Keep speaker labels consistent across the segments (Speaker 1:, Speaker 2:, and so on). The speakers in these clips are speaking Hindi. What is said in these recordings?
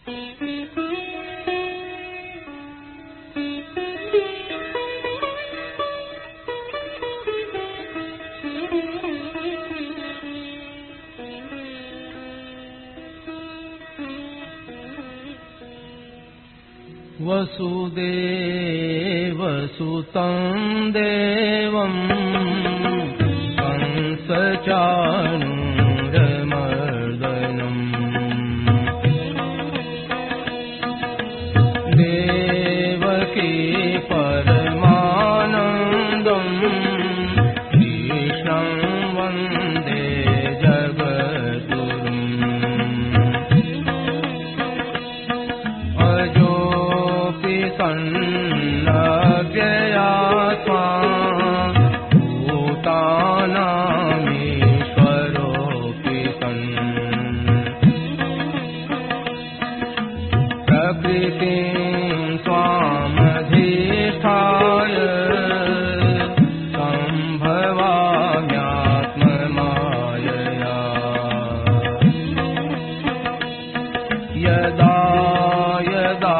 Speaker 1: वसुदेवसुतं देवं कंसचाणूरमर्दनम् देवकी परमानन्दं कृष्णं वन्दे जगद्गुरुम् सन्नव्ययात्मा भूतानामीश्वरोऽपि सन् प्रकृतिं स्वामधिष्ठाय सम्भवाम्यात्ममायया यदा यदा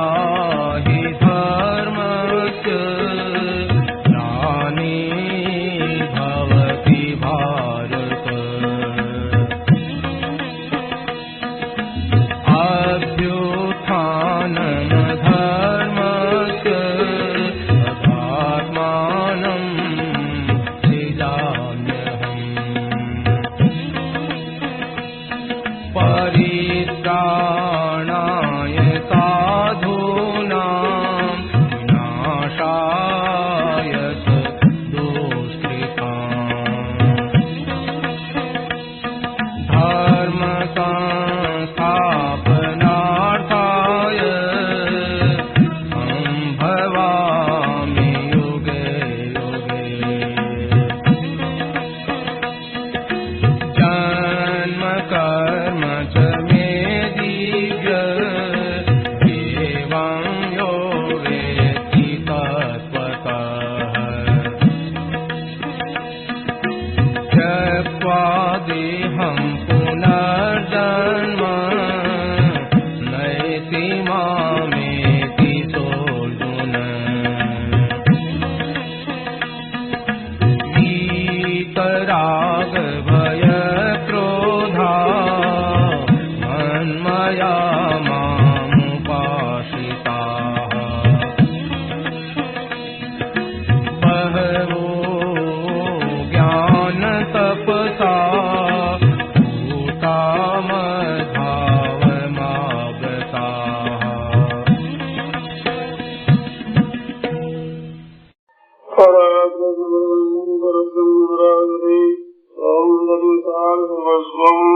Speaker 1: परित्राणाय साधूनां विनाशाय दुष्कृताम् धर्म संस्थापनार्थाय सम्भवामि युगे युगे जन्म कर्म च देहं पुनर्जन्म नयति मामेति सोऽर्जुन वीतराग भय क्रोधा मन्मया मामुपाश्रिताः बहवो ज्ञान तपसा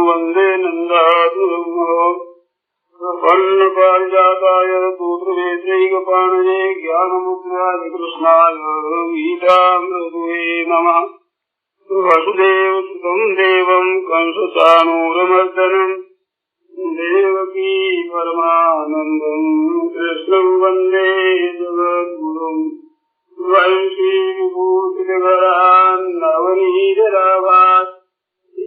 Speaker 2: वंदे नन्दाभिपारिजाताय तोत्रवेत्रैकपाणये ज्ञानमुद्राय कृष्णाय गीतामृतये नमः। वसुदेवसुतं देवं कंसचाणूरमर्दनम् देवकी परमानन्दं कृष्णं वन्दे जगद्गुरुम् वंशीविभूतिधरान्नवनीतराभात्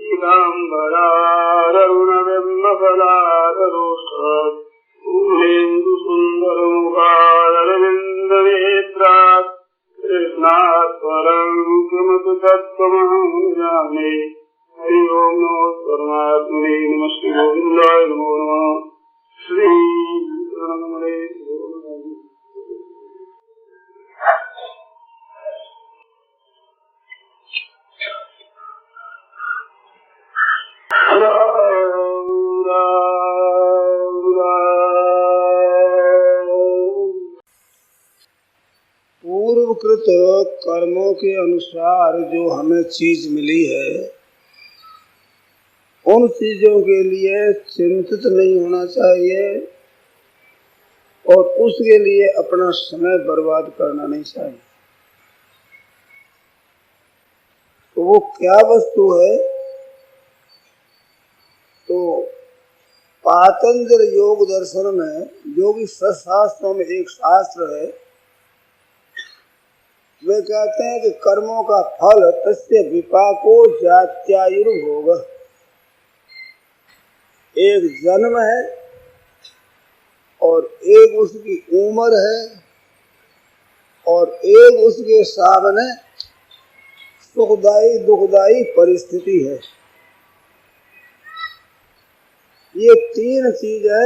Speaker 2: ीलाम्बरारुणबिम्बफलादरोष्ठात् पूर्णेन्दुसुन्दरमुखारविन्दनेत्रात् कृष्णात् परं किमपि तत्त्वमहं जाने। हरि ओं नमो परमात्मने नमस्ते गोविन्दाय नमो नमः। श्री गणपतये
Speaker 3: पूर्वकृत कर्मों के अनुसार जो हमें चीज मिली है उन चीजों के लिए चिंतित नहीं होना चाहिए और उसके लिए अपना समय बर्बाद करना नहीं चाहिए। तो वो क्या वस्तु है? तो पातंजल योग दर्शन में योगी शास्त्रों में एक शास्त्र है, वे कहते हैं कि कर्मों का फल तस्य विपाको जात्यायुर्भोग। एक जन्म है और एक उसकी उम्र है और एक उसके सामने सुखदायी दुखदायी परिस्थिति है। ये तीन चीजें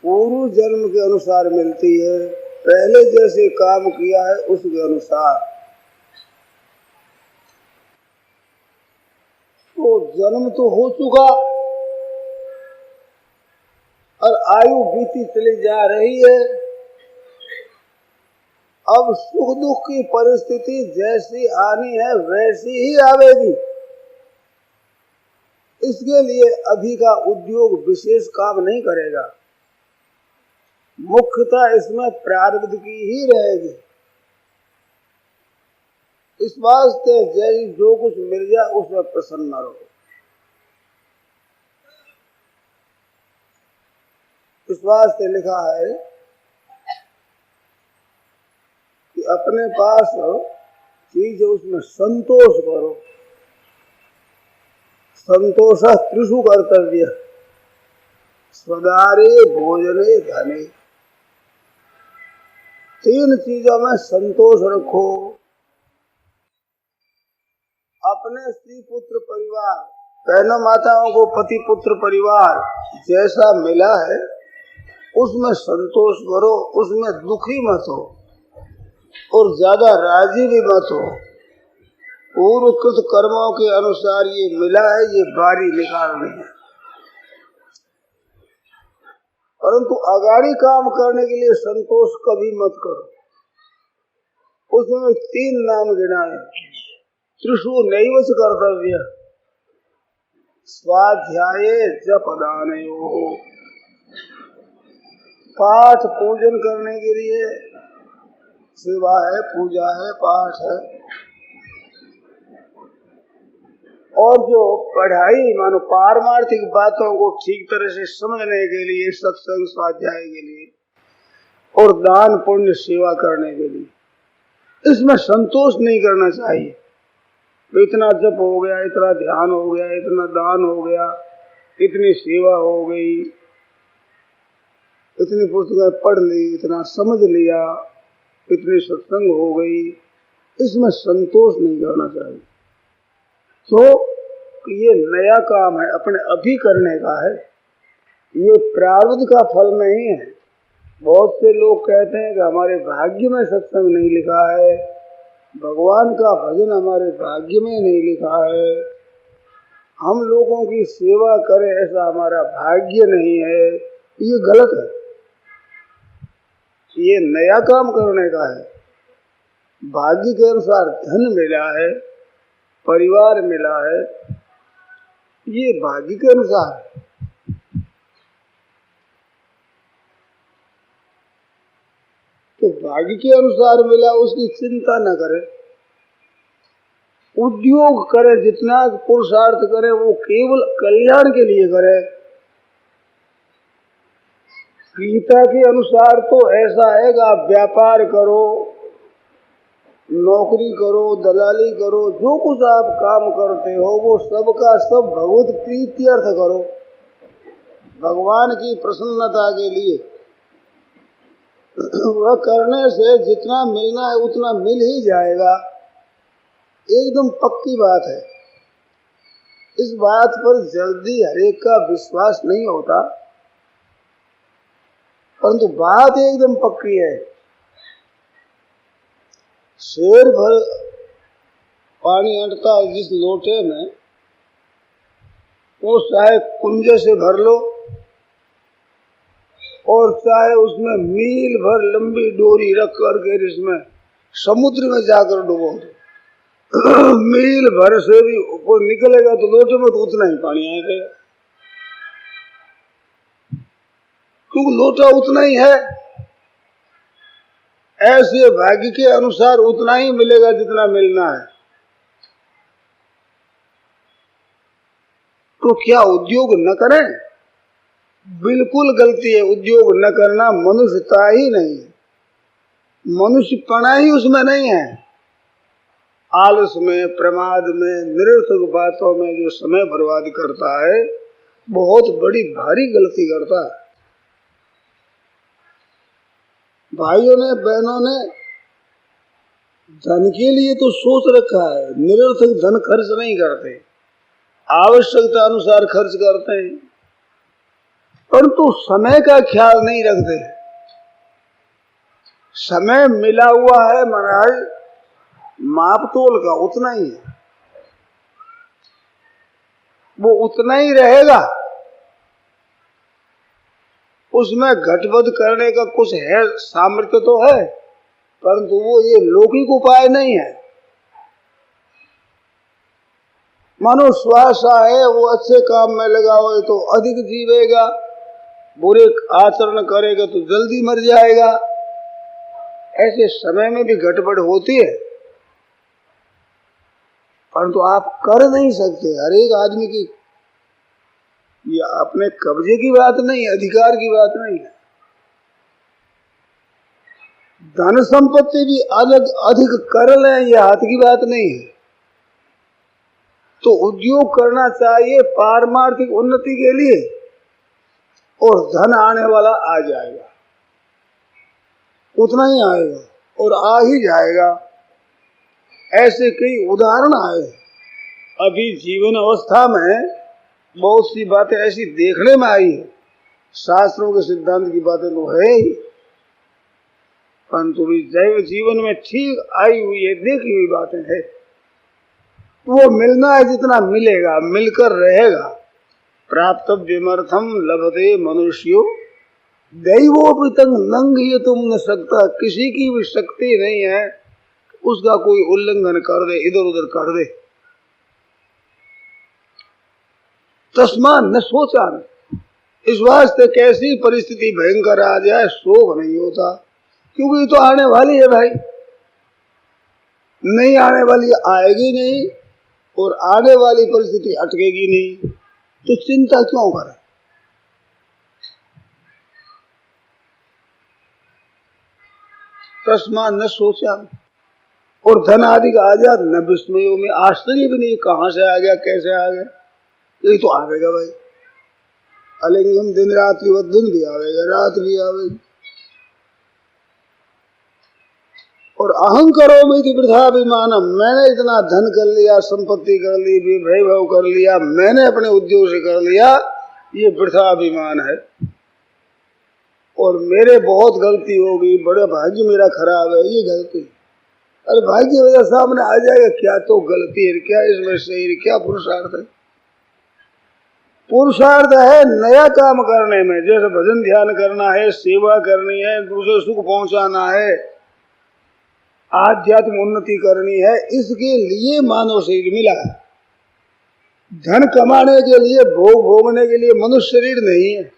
Speaker 3: पूर्व जन्म के अनुसार मिलती है, पहले जैसे काम किया है उसके अनुसार। तो जन्म तो हो चुका और आयु बीती चली जा रही है। अब सुख दुख की परिस्थिति जैसी आनी है वैसी ही आवेगी। इसके लिए अभी का उद्योग विशेष काम नहीं करेगा, मुख्यतः इसमें प्रारब्ध की ही रहेगी। इस वास्ते जैसे जो कुछ मिल जाए उसमें प्रसन्न रहो। इस वास्ते लिखा है कि अपने पास चीज उसमें संतोष करो। संतोष त्रिषु कर्तव्य, स्वदारे भोजने धने। तीन चीजों में संतोष रखो। अपने स्त्री पुत्र परिवार, बहनों माताओं को पति पुत्र परिवार जैसा मिला है उसमें संतोष करो, उसमें दुखी मत हो और ज्यादा राजी भी मत हो। पूर्वकृत कर्मों के अनुसार ये मिला है, ये बारी निकालनी है। परंतु अगाड़ी काम करने के लिए संतोष कभी मत करो। उसमें तीन नाम गिनाए, त्रिषु नैव कर्तव्य, स्वाध्याय जप दानयोः। पाठ पूजन करने के लिए सेवा है, पूजा है, पाठ है, और जो पढ़ाई मानो पारमार्थिक बातों को ठीक तरह से समझने के लिए, सत्संग स्वाध्याय के लिए और दान पुण्य सेवा करने के लिए, इसमें संतोष नहीं करना चाहिए। इतना जप हो गया, इतना ध्यान हो गया, इतना दान हो गया, इतनी सेवा हो गई, इतनी पुस्तकें पढ़ ली, इतना समझ लिया, इतनी सत्संग हो गई, इसमें संतोष नहीं करना चाहिए। तो ये नया काम है, अपने अभी करने का है, ये प्रारब्ध का फल नहीं है। बहुत से लोग कहते हैं कि हमारे भाग्य में सत्संग नहीं लिखा है, भगवान का भजन हमारे भाग्य में नहीं लिखा है, हम लोगों की सेवा करें ऐसा हमारा भाग्य नहीं है। ये गलत है। ये नया काम करने का है। भाग्य के अनुसार धन मिला है, परिवार मिला है, ये भाग्य के अनुसार है। तो भाग्य के अनुसार मिला, उसकी चिंता न करे, उद्योग करे, जितना पुरुषार्थ करे वो केवल कल्याण के लिए करे। गीता के अनुसार तो ऐसा है कि आप व्यापार करो, नौकरी करो, दलाली करो, जो कुछ आप काम करते हो वो सब का सब भगवत प्रीत्यर्थ करो, भगवान की प्रसन्नता के लिए। वह करने से जितना मिलना है उतना मिल ही जाएगा, एकदम पक्की बात है। इस बात पर जल्दी हरेक का विश्वास नहीं होता, परंतु बात एकदम पक्की है। शेर भर पानी अंटता है जिस लोटे में, वो चाहे कुंजे से भर लो और चाहे उसमें मील भर लंबी डोरी रख करके इसमें समुद्र में जाकर डुबो दो, मील भर से भी ऊपर निकलेगा तो लोटे में तो उतना ही पानी आएगा, क्योंकि लोटा उतना ही है। ऐसे भाग्य के अनुसार उतना ही मिलेगा जितना मिलना है। तो क्या उद्योग न करें? बिल्कुल गलती है। उद्योग न करना मनुष्यता ही नहीं है, मनुष्यपना ही उसमें नहीं है। आलस में, प्रमाद में, निरर्थक बातों में जो समय बर्बाद करता है बहुत बड़ी भारी गलती करता है। भाइयों ने बहनों ने धन के लिए तो सोच रखा है, निरर्थक धन खर्च नहीं करते, आवश्यकता अनुसार खर्च करते हैं, परंतु समय का ख्याल नहीं रखते। समय मिला हुआ है महाराज, मापतोल का उतना ही है, वो उतना ही रहेगा, उसमें घटबढ़ करने का कुछ है, सामर्थ्य तो है, परंतु वो ये लौकिक उपाय नहीं है। मानो श्वासा है, वो अच्छे काम में लगाओ तो अधिक जीवेगा, बुरे आचरण करेगा तो जल्दी मर जाएगा। ऐसे समय में भी घटबढ़ होती है, परंतु आप कर नहीं सकते। हर एक आदमी की ये अपने कब्जे की बात नहीं, अधिकार की बात नहीं है। धन संपत्ति भी अलग अधिक कर लें, ये हाथ की बात नहीं है। तो उद्योग करना चाहिए पारमार्थिक उन्नति के लिए, और धन आने वाला आ जाएगा, उतना ही आएगा और आ ही जाएगा। ऐसे कई उदाहरण आए। अभी जीवन अवस्था में बहुत सी बातें ऐसी देखने में आई है, शास्त्रों के सिद्धांत की बातें तो है ही, परंतु जैव जीवन में ठीक आई हुई है, देखी हुई बातें है। वो मिलना है जितना मिलेगा, मिलकर रहेगा। प्राप्तव्यमर्थम लभते मनुष्यो दैवोपितंग लंघयितुम न सकता। किसी की भी शक्ति नहीं है उसका कोई उल्लंघन कर दे, इधर उधर कर दे। तस्मा न सोचा न, इस वास्ते कैसी परिस्थिति भयंकर आ जाए शोक नहीं होता, क्योंकि ये तो आने वाली है भाई, नहीं आने वाली आएगी नहीं, और आने वाली परिस्थिति अटकेगी नहीं, तो चिंता क्यों करें। तस्मा न सोचा, और धन आदि का आ जाए न विस्मयों में आश्चर्य भी नहीं, कहां से आ गया, कैसे आ गया, यही तो आवेगा भाई। अलिंगम दिन रात की, वह दिन भी आवेगा, रात भी आवेगी। और अहंकारों में वृथा अभिमानम, मैंने इतना धन कर लिया, संपत्ति कर ली, वैभव कर लिया, मैंने अपने उद्योग से कर लिया, ये वृथा अभिमान है। और मेरे बहुत गलती हो गई, बड़ा भाग्य मेरा खराब है, ये गलती। अरे भाग्य की वजह सामने आ जाएगा, क्या तो गलती है, क्या इसमें सही है, क्या पुरुषार्थ है। पुरुषार्थ है नया काम करने में, जैसे भजन ध्यान करना है, सेवा करनी है, दूसरे सुख पहुंचाना है, आध्यात्म उन्नति करनी है, इसके लिए मानव शरीर मिला है। धन कमाने के लिए, भोग भोगने के लिए मनुष्य शरीर नहीं है।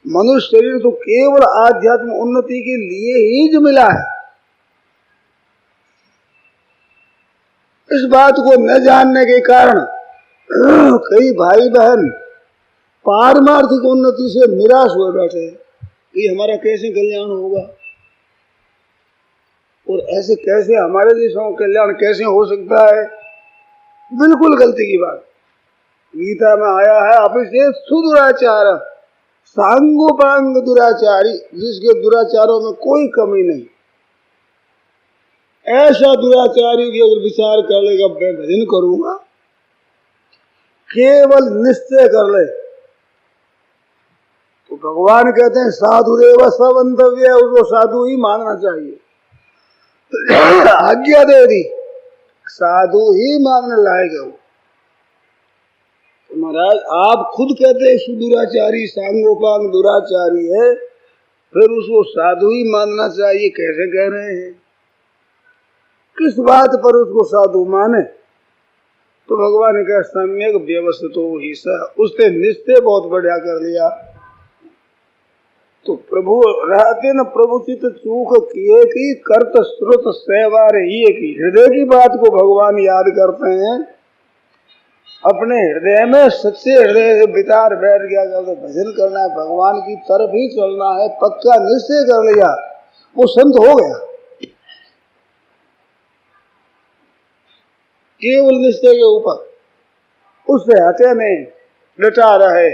Speaker 3: मनुष्य शरीर तो केवल आध्यात्म उन्नति के लिए ही जो मिला है। इस बात को न जानने के कारण कई भाई बहन पारमार्थिक उन्नति से निराश हुए बैठे हैं, ये हमारा कैसे कल्याण होगा, और ऐसे कैसे हमारे देशों का कल्याण कैसे हो सकता है। बिल्कुल गलती की बात। गीता में आया है, अपिशे सुदुराचार सांगोपांग दुराचारी, जिसके दुराचारों में कोई कमी नहीं, ऐसा दुराचारी की अगर विचार कर लेगा मैं भजन करूंगा, केवल निश्चय कर ले, तो भगवान कहते हैं साधु देव स्वंतव्य, उसको साधु ही मानना चाहिए। आज्ञा दे दी, साधु ही मानने लायक है वो। तो महाराज आप खुद कहते हैं सुदुराचारी सांगोपांग दुराचारी है, फिर उसको साधु ही मानना चाहिए, कैसे कह रहे हैं। किस बात पर उसको साधु माने। तो भगवान ने कहा सम्यक व्यवस्थितो ही स, उसने निश्चय बहुत बढ़िया कर लिया। तो प्रभु रहते न प्रभु चित चूक किए की कर्त श्रुत सहवार ही की, हृदय की बात को भगवान याद करते हैं। अपने हृदय में सच्चे हृदय से विचार बैठ गया, करते भजन करना है, भगवान की तरफ ही चलना है, पक्का निश्चय कर लिया, वो संत हो गया। केवल निश्चय के ऊपर, उससे हटे नहीं, डटा रहे,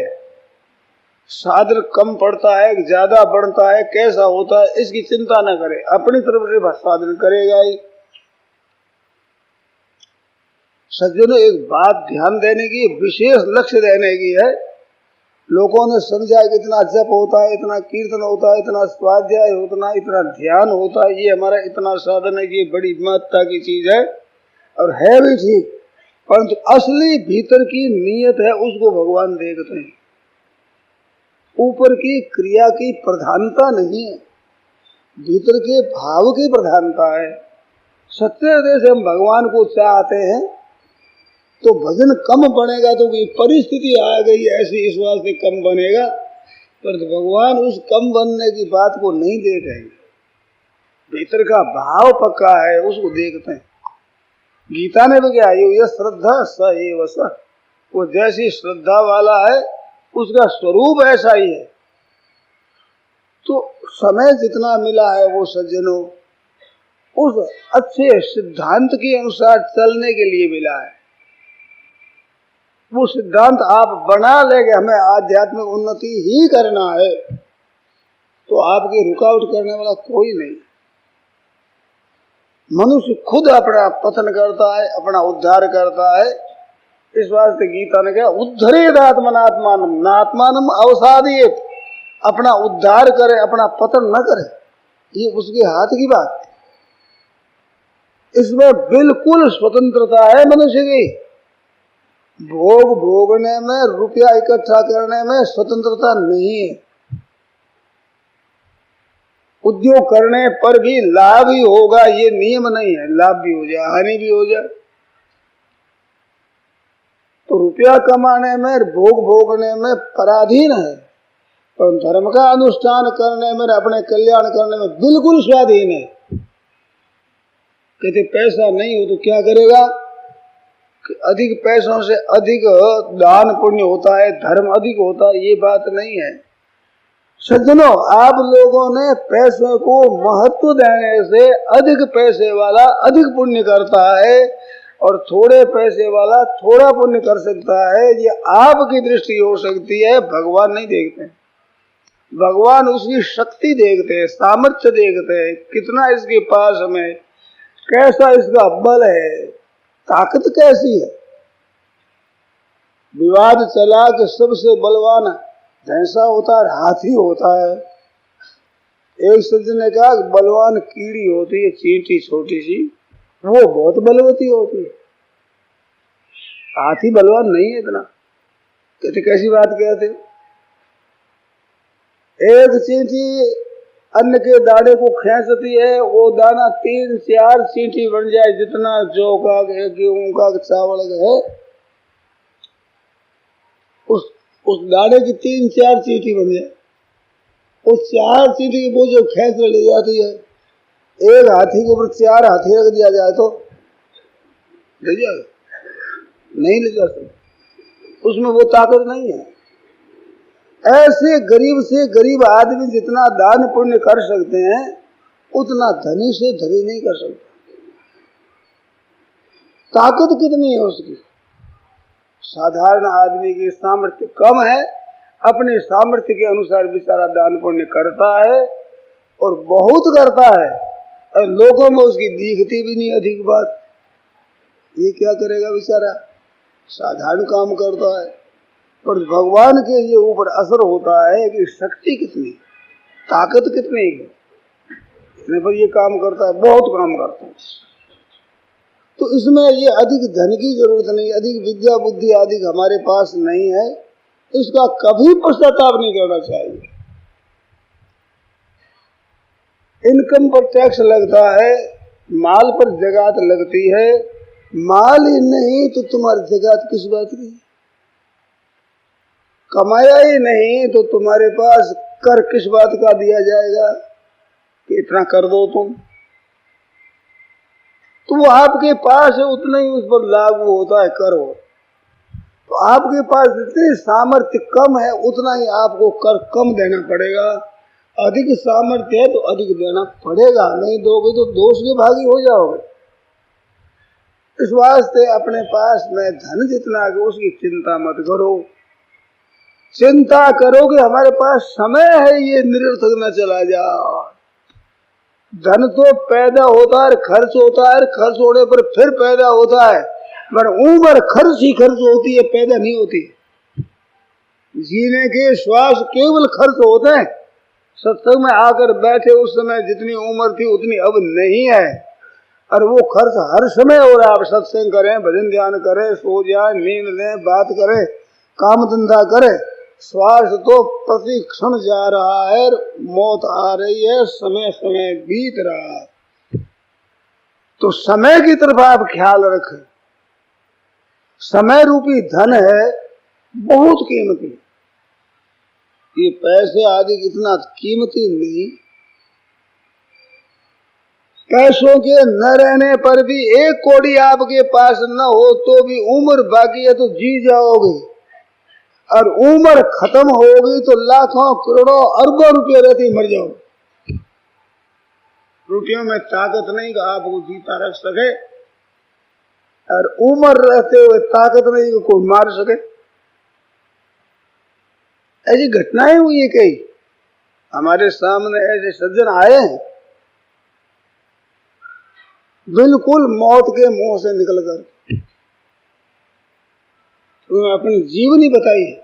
Speaker 3: साधन कम पड़ता है, ज्यादा बढ़ता है, कैसा होता है, इसकी चिंता न करे, अपनी तरफ से साधन करेगा ही। सज्जनों, एक बात ध्यान देने की, विशेष लक्ष्य देने की है। लोगों ने समझा कि इतना जप होता है, इतना कीर्तन होता है, इतना स्वाध्याय होता है, इतना ध्यान होता है, ये हमारा इतना साधन है कि ये बड़ी महत्ता की चीज है, और है भी ठीक, परंतु असली भीतर की नीयत है उसको भगवान देखते हैं। ऊपर की क्रिया की प्रधानता नहीं है, भीतर के भाव की प्रधानता है। सच्चे हृदय से हम भगवान को चाहते हैं तो भजन कम बनेगा, तो कोई परिस्थिति आ गई ऐसी, इस वास्ते कम बनेगा, पर भगवान उस कम बनने की बात को नहीं देखेंगे। भीतर का भाव पक्का है, उसको देखते हैं। गीता ने भी क्या, ये श्रद्धा स एव स, वो जैसी श्रद्धा वाला है उसका स्वरूप ऐसा ही है। तो समय जितना मिला है वो सज्जनों उस अच्छे सिद्धांत के अनुसार चलने के लिए मिला है। वो सिद्धांत आप बना लेंगे, हमें आध्यात्मिक उन्नति ही करना है, तो आपकी रुकावट करने वाला कोई नहीं। मनुष्य खुद अपना पतन करता है, अपना उद्धार करता है। इस वास्ते गीता ने कहा, उद्धरेद आत्मनात्मानम नात्मानम अवसादयेत, अपना उद्धार करे, अपना पतन न करे, ये उसके हाथ की बात। इसमें बिल्कुल स्वतंत्रता है मनुष्य की। भोग भोगने में, रुपया इकट्ठा करने में स्वतंत्रता नहीं है। उद्योग करने पर भी लाभ ही होगा ये नियम नहीं है, लाभ भी हो जाए, हानि भी हो जाए। तो रुपया कमाने में, भोग भोगने में पराधीन है, पर धर्म का अनुष्ठान करने में, अपने कल्याण करने में बिल्कुल स्वाधीन है। कहते पैसा नहीं हो तो क्या करेगा, अधिक पैसों से अधिक दान पुण्य होता है, धर्म अधिक होता है, ये बात नहीं है। सज्जनों, आप लोगों ने पैसों को महत्व देने से अधिक पैसे वाला अधिक पुण्य करता है, और थोड़े पैसे वाला थोड़ा पुण्य कर सकता है। ये आपकी दृष्टि हो सकती है, भगवान नहीं देखते। भगवान उसकी शक्ति देखते हैं, सामर्थ्य देखते हैं, कितना इसके पास में, कैसा इसका बल है, ताकत कैसी है। विवाद चला कि सबसे बलवान भैंसा होता है, हाथी होता है। एक सज्जन ने कहा बलवान कीड़ी होती है, चींटी छोटी सी, वो बहुत बलवती होती है, हाथी बलवान नहीं है इतना। कहते कैसी बात कहते हो? एक चींटी अन्न के दाने को खींचती है, वो दाना 3-4 चींटी बन जाए, जितना जौ का, गेहूं का, चावल का है, उस दाने की 3-4 चींटी बन जाए। उस 4 चींटी की वो जो खींच ले जाती है, एक हाथी के ऊपर 4 हाथी रख दिया जाए तो ले जाए, नहीं ले जा सकते, उसमें वो ताकत नहीं है। ऐसे गरीब से गरीब आदमी जितना दान पुण्य कर सकते हैं, उतना धनी से धनी नहीं कर सकता। ताकत कितनी है उसकी? साधारण आदमी की सामर्थ्य कम है, अपने सामर्थ्य के अनुसार बेचारा दान पुण्य करता है, और बहुत करता है, और लोगों में उसकी दिखती भी नहीं अधिक बात। ये क्या करेगा बेचारा, साधारण काम करता है, पर भगवान के ये ऊपर असर होता है कि शक्ति कितनी, ताकत कितनी है, इतने पर ये काम करता है, बहुत काम करता है। तो इसमें ये अधिक धन की जरूरत नहीं, अधिक विद्या बुद्धि आदि हमारे पास नहीं है, इसका कभी पश्चाताप नहीं करना चाहिए। इनकम पर टैक्स लगता है, माल पर जगात लगती है, माल ही नहीं तो तुम्हारी जगात किस बात की? कमाया ही नहीं तो तुम्हारे पास कर किस बात का दिया जाएगा कि इतना कर दो तुम? तो वो आपके पास है, उतना ही उस पर लागू होता है कर हो। तो आपके पास जितनी सामर्थ्य कम है, उतना ही आपको कर कम देना पड़ेगा। अधिक सामर्थ्य है तो अधिक देना पड़ेगा, नहीं दोगे तो दोष के भागी हो जाओगे। इस वास्ते अपने पास में धन जितना है उसकी चिंता मत करो, चिंता करो कि हमारे पास समय है, ये निरर्थक न चला जाए। धन तो पैदा होता है, खर्च होता है, खर्च होने पर फिर पैदा होता है, पर उम्र खर्च ही खर्च होती है, पैदा नहीं होती। जीने के श्वास केवल खर्च होते हैं। सत्संग में आकर बैठे उस समय जितनी उम्र थी उतनी अब नहीं है, और वो खर्च हर समय हो रहा है। आप सत्संग करें, भजन ध्यान करें, सो जाए, नींद लें, बात करें, काम धंधा करें, श्वास तो प्रति क्षण जा रहा है, मौत आ रही है, समय समय बीत रहा है। तो समय की तरफ आप ख्याल रखें। समय रूपी धन है, बहुत कीमती। ये पैसे आदि इतना कीमती नहीं। पैसों के न रहने पर भी 1 कौड़ी आपके पास न हो तो भी उम्र बाकी है तो जी जाओगे, और उम्र खत्म होगी तो लाखों करोड़ों अरबों रुपये रहते ही मर जाओगे। रुपयों में ताकत नहीं कि आपको जीता रख सके, और उम्र रहते हुए ताकत नहीं कि कोई मार सके। ऐसी घटनाएं हुई है कई, हमारे सामने ऐसे सज्जन आए हैं बिल्कुल मौत के मुंह से निकलकर, उन्होंने अपनी जीवनी बताई है।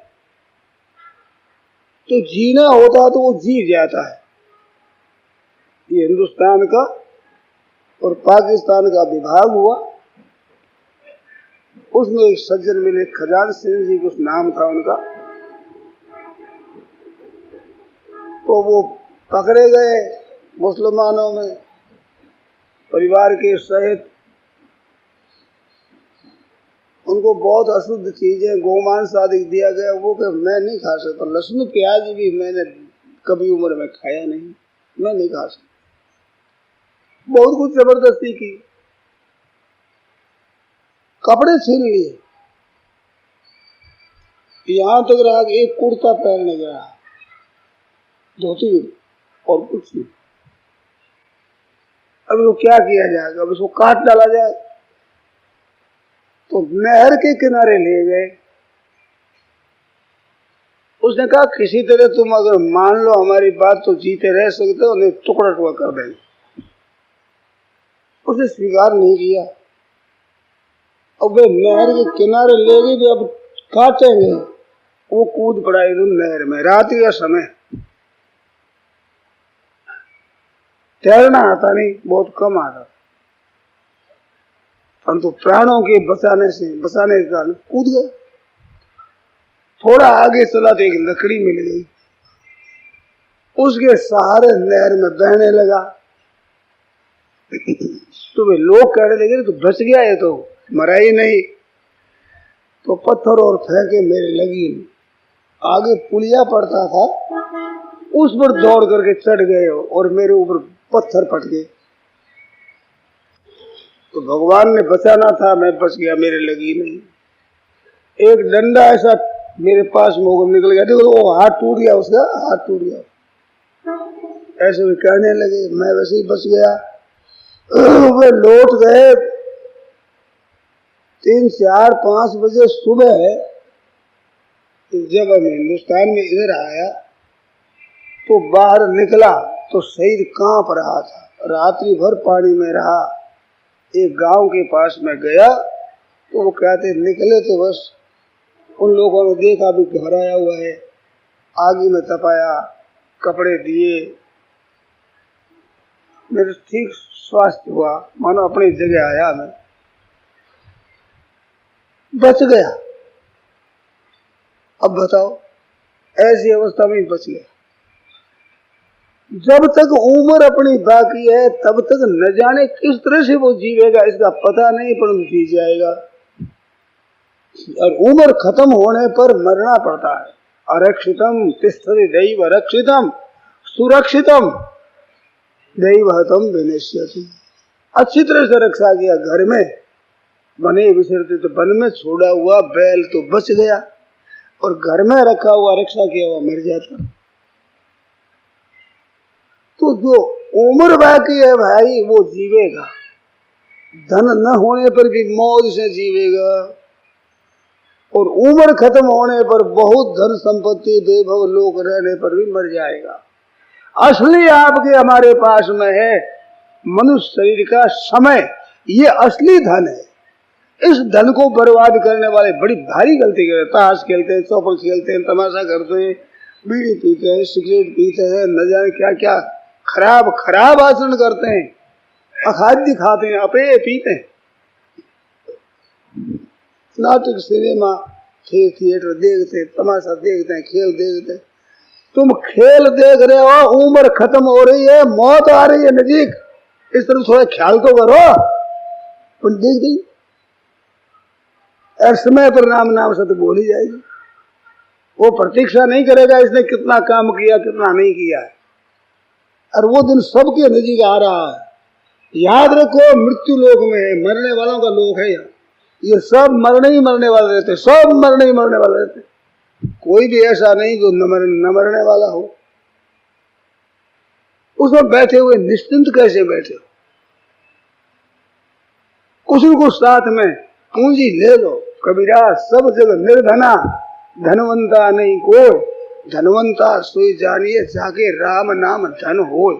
Speaker 3: तो जीना होता तो वो जी जाता है। ये हिंदुस्तान का और पाकिस्तान का विभाग हुआ, उसमें एक सज्जन मिले, खजान सिंह जी कुछ नाम था उनका। तो वो पकड़े गए मुसलमानों में, परिवार के सहित। उनको बहुत अशुद्ध चीजें, गोमांस आदि दिया गया, वो कि मैं नहीं खा सकता। लहसुन प्याज भी मैंने कभी उम्र में खाया नहीं, मैं नहीं खा सकता। बहुत कुछ जबरदस्ती की, कपड़े छीन लिए, यहां तक रहा कि एक कुर्ता पहनने गया, धोती और कुछ नहीं। अब वो क्या किया जाएगा? अब इसको काट डाला जाए। तो नहर के किनारे ले गए। उसने कहा किसी तरह तुम अगर मान लो हमारी बात तो जीते रह सकते हो, नहीं टुकड़ा टुकड़ा कर देंगे। उसने स्वीकार नहीं किया। अब वे नहर के किनारे ले गए, भी अब काटेंगे। वो कूद पड़ा एकदम नहर में। रात्रि का समय, तैरना आता नहीं, बहुत कम आता, परंतु प्राणों के बचाने के कारण कूद गए। थोड़ा आगे चला तो एक लकड़ी मिल गई, उसके सहारे नहर में बहने लगा। तो वे लोग कहने लगे तो बच गया, ये तो मरा ही नहीं। तो पत्थर और फेंके, मेरे लगी नहीं। आगे पुलिया पड़ता था, उस पर दौड़ करके चढ़ गए और मेरे ऊपर पत्थर पट गए। तो भगवान ने बचाना था, मैं बच गया, मेरे लगी नहीं। एक डंडा ऐसा मेरे पास में निकल गया, देखो वो हाथ टूट गया, उसका हाथ टूट गया। ऐसे भी कहने लगे, मैं वैसे ही बच गया। वे लौट गए 3, 4, 5 बजे सुबह। जब हम हिंदुस्तान में इधर आया तो बाहर निकला तो शरीर कांप रहा था। रात्रि भर पानी में रहा। एक गांव के पास में गया तो वो कहते निकले तो बस उन लोगों ने देखा भी घर आया हुआ है, आगे में तपाया, कपड़े दिए। मेरे ठीक स्वास्थ्य हुआ, मानो अपनी जगह आया, मैं बच गया। अब बताओ, ऐसी अवस्था में बच गया। जब तक उम्र अपनी बाकी है तब तक न जाने किस तरह से वो जीवेगा, इसका पता नहीं, पर जी जाएगा। और उम्र खत्म होने पर मरना पड़ता है। अरक्षितम तिष्ठति दैव रक्षितम सुरक्षितम दैवहतम विनश्यति। अच्छी तरह से रक्षा किया। घर में बने विसरते तो वन में छोड़ा हुआ बैल तो बच गया, और घर में रखा हुआ रक्षा किया हुआ मर जाता। तो जो उम्र बाकी है भाई वो जीवेगा। धन न होने पर भी मौज से जीवेगा। और उम्र खत्म होने पर बहुत धन संपत्ति वैभव लोक रहने पर भी मर जाएगा। असली आपके हमारे पास में है मनुष्य शरीर का समय, ये असली धन है। इस धन को बर्बाद करने वाले बड़ी भारी गलती करते हैं। ताश खेलते हैं, चौपड़ खेलते हैं, तमाशा करते हैं, बीड़ी पीते हैं, सिगरेट पीते हैं, न जाने क्या क्या खराब खराब आचरण करते हैं, अखाद्य खाते हैं, अपेय पीते हैं, नाटक सिनेमा थिएटर देखते हैं, तमाशा देखते हैं, खेल देखते हैं। तुम खेल देख रहे हो, उम्र खत्म हो रही है, मौत आ रही है नजीक, इस तरह थोड़ा ख्याल तो करो। तुम देख दी और समय पर नाम से तो बोली जाएगी। वो प्रतीक्षा नहीं करेगा इसने कितना काम किया कितना नहीं किया है, और वो दिन सबके नजीक आ रहा है। याद रखो, मृत्यु लोक में है, मरने वालों का लोक है यहाँ। ये सब मरने ही मरने वाले रहते, सब मरने ही मरने वाले रहते, कोई भी ऐसा नहीं जो न मरने वाला हो। उसमें बैठे हुए निश्चिंत कैसे बैठे हो? कुछ न कुछ साथ में पूंजी ले लो। कबीरा सब जगह निर्धना धनवंता नहीं कोई, धनवंता सोई जानिए जाके राम नाम धन हो।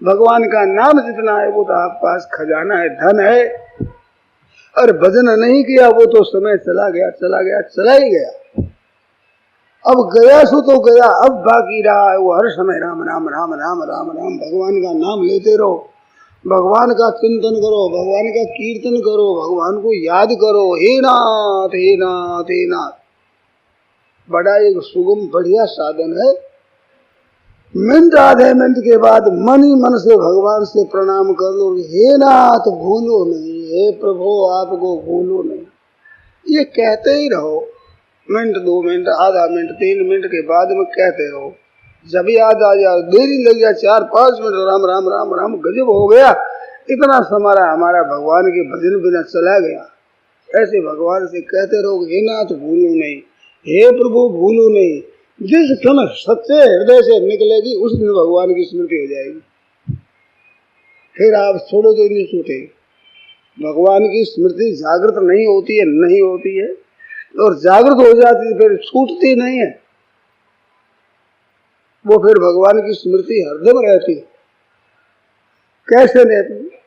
Speaker 3: भगवान का नाम जितना है वो तो आप पास खजाना है, धन है। और भजन नहीं किया वो तो समय चला गया चला ही गया। अब गया सो तो गया, अब बाकी रहा है वो हर समय राम राम राम राम राम राम। भगवान का नाम लेते रहो, भगवान का चिंतन करो, भगवान का कीर्तन करो, भगवान को याद करो। हे नाथ हे नाथ हे नाथ, बड़ा एक सुगम बढ़िया साधन है। मिनट आधे मिनट के बाद मन ही मन से भगवान से प्रणाम कर लो। हे नाथ भूलो नहीं, हे प्रभु आपको भूलो नहीं, ये कहते ही रहो। मिनट 2 मिनट आधा मिनट 3 मिनट के बाद में कहते रहो। जब याद आ जाए, देरी लग जाए 4-5 मिनट, राम राम राम राम, गजब हो गया, इतना समारा हमारा भगवान के भजन बिना चला गया। ऐसे भगवान से कहते रहो, हे नाथ भूलो नहीं, हे प्रभु भूलो नहीं। जिस क्षण सच्चे हृदय से निकलेगी उस दिन भगवान की स्मृति हो जाएगी। फिर आप छोड़ो तो नहीं छूटे। भगवान की स्मृति जागृत नहीं होती है, और जागृत हो जाती है फिर छूटती नहीं है। वो फिर भगवान की स्मृति हरदम रहती है। कैसे रहती है?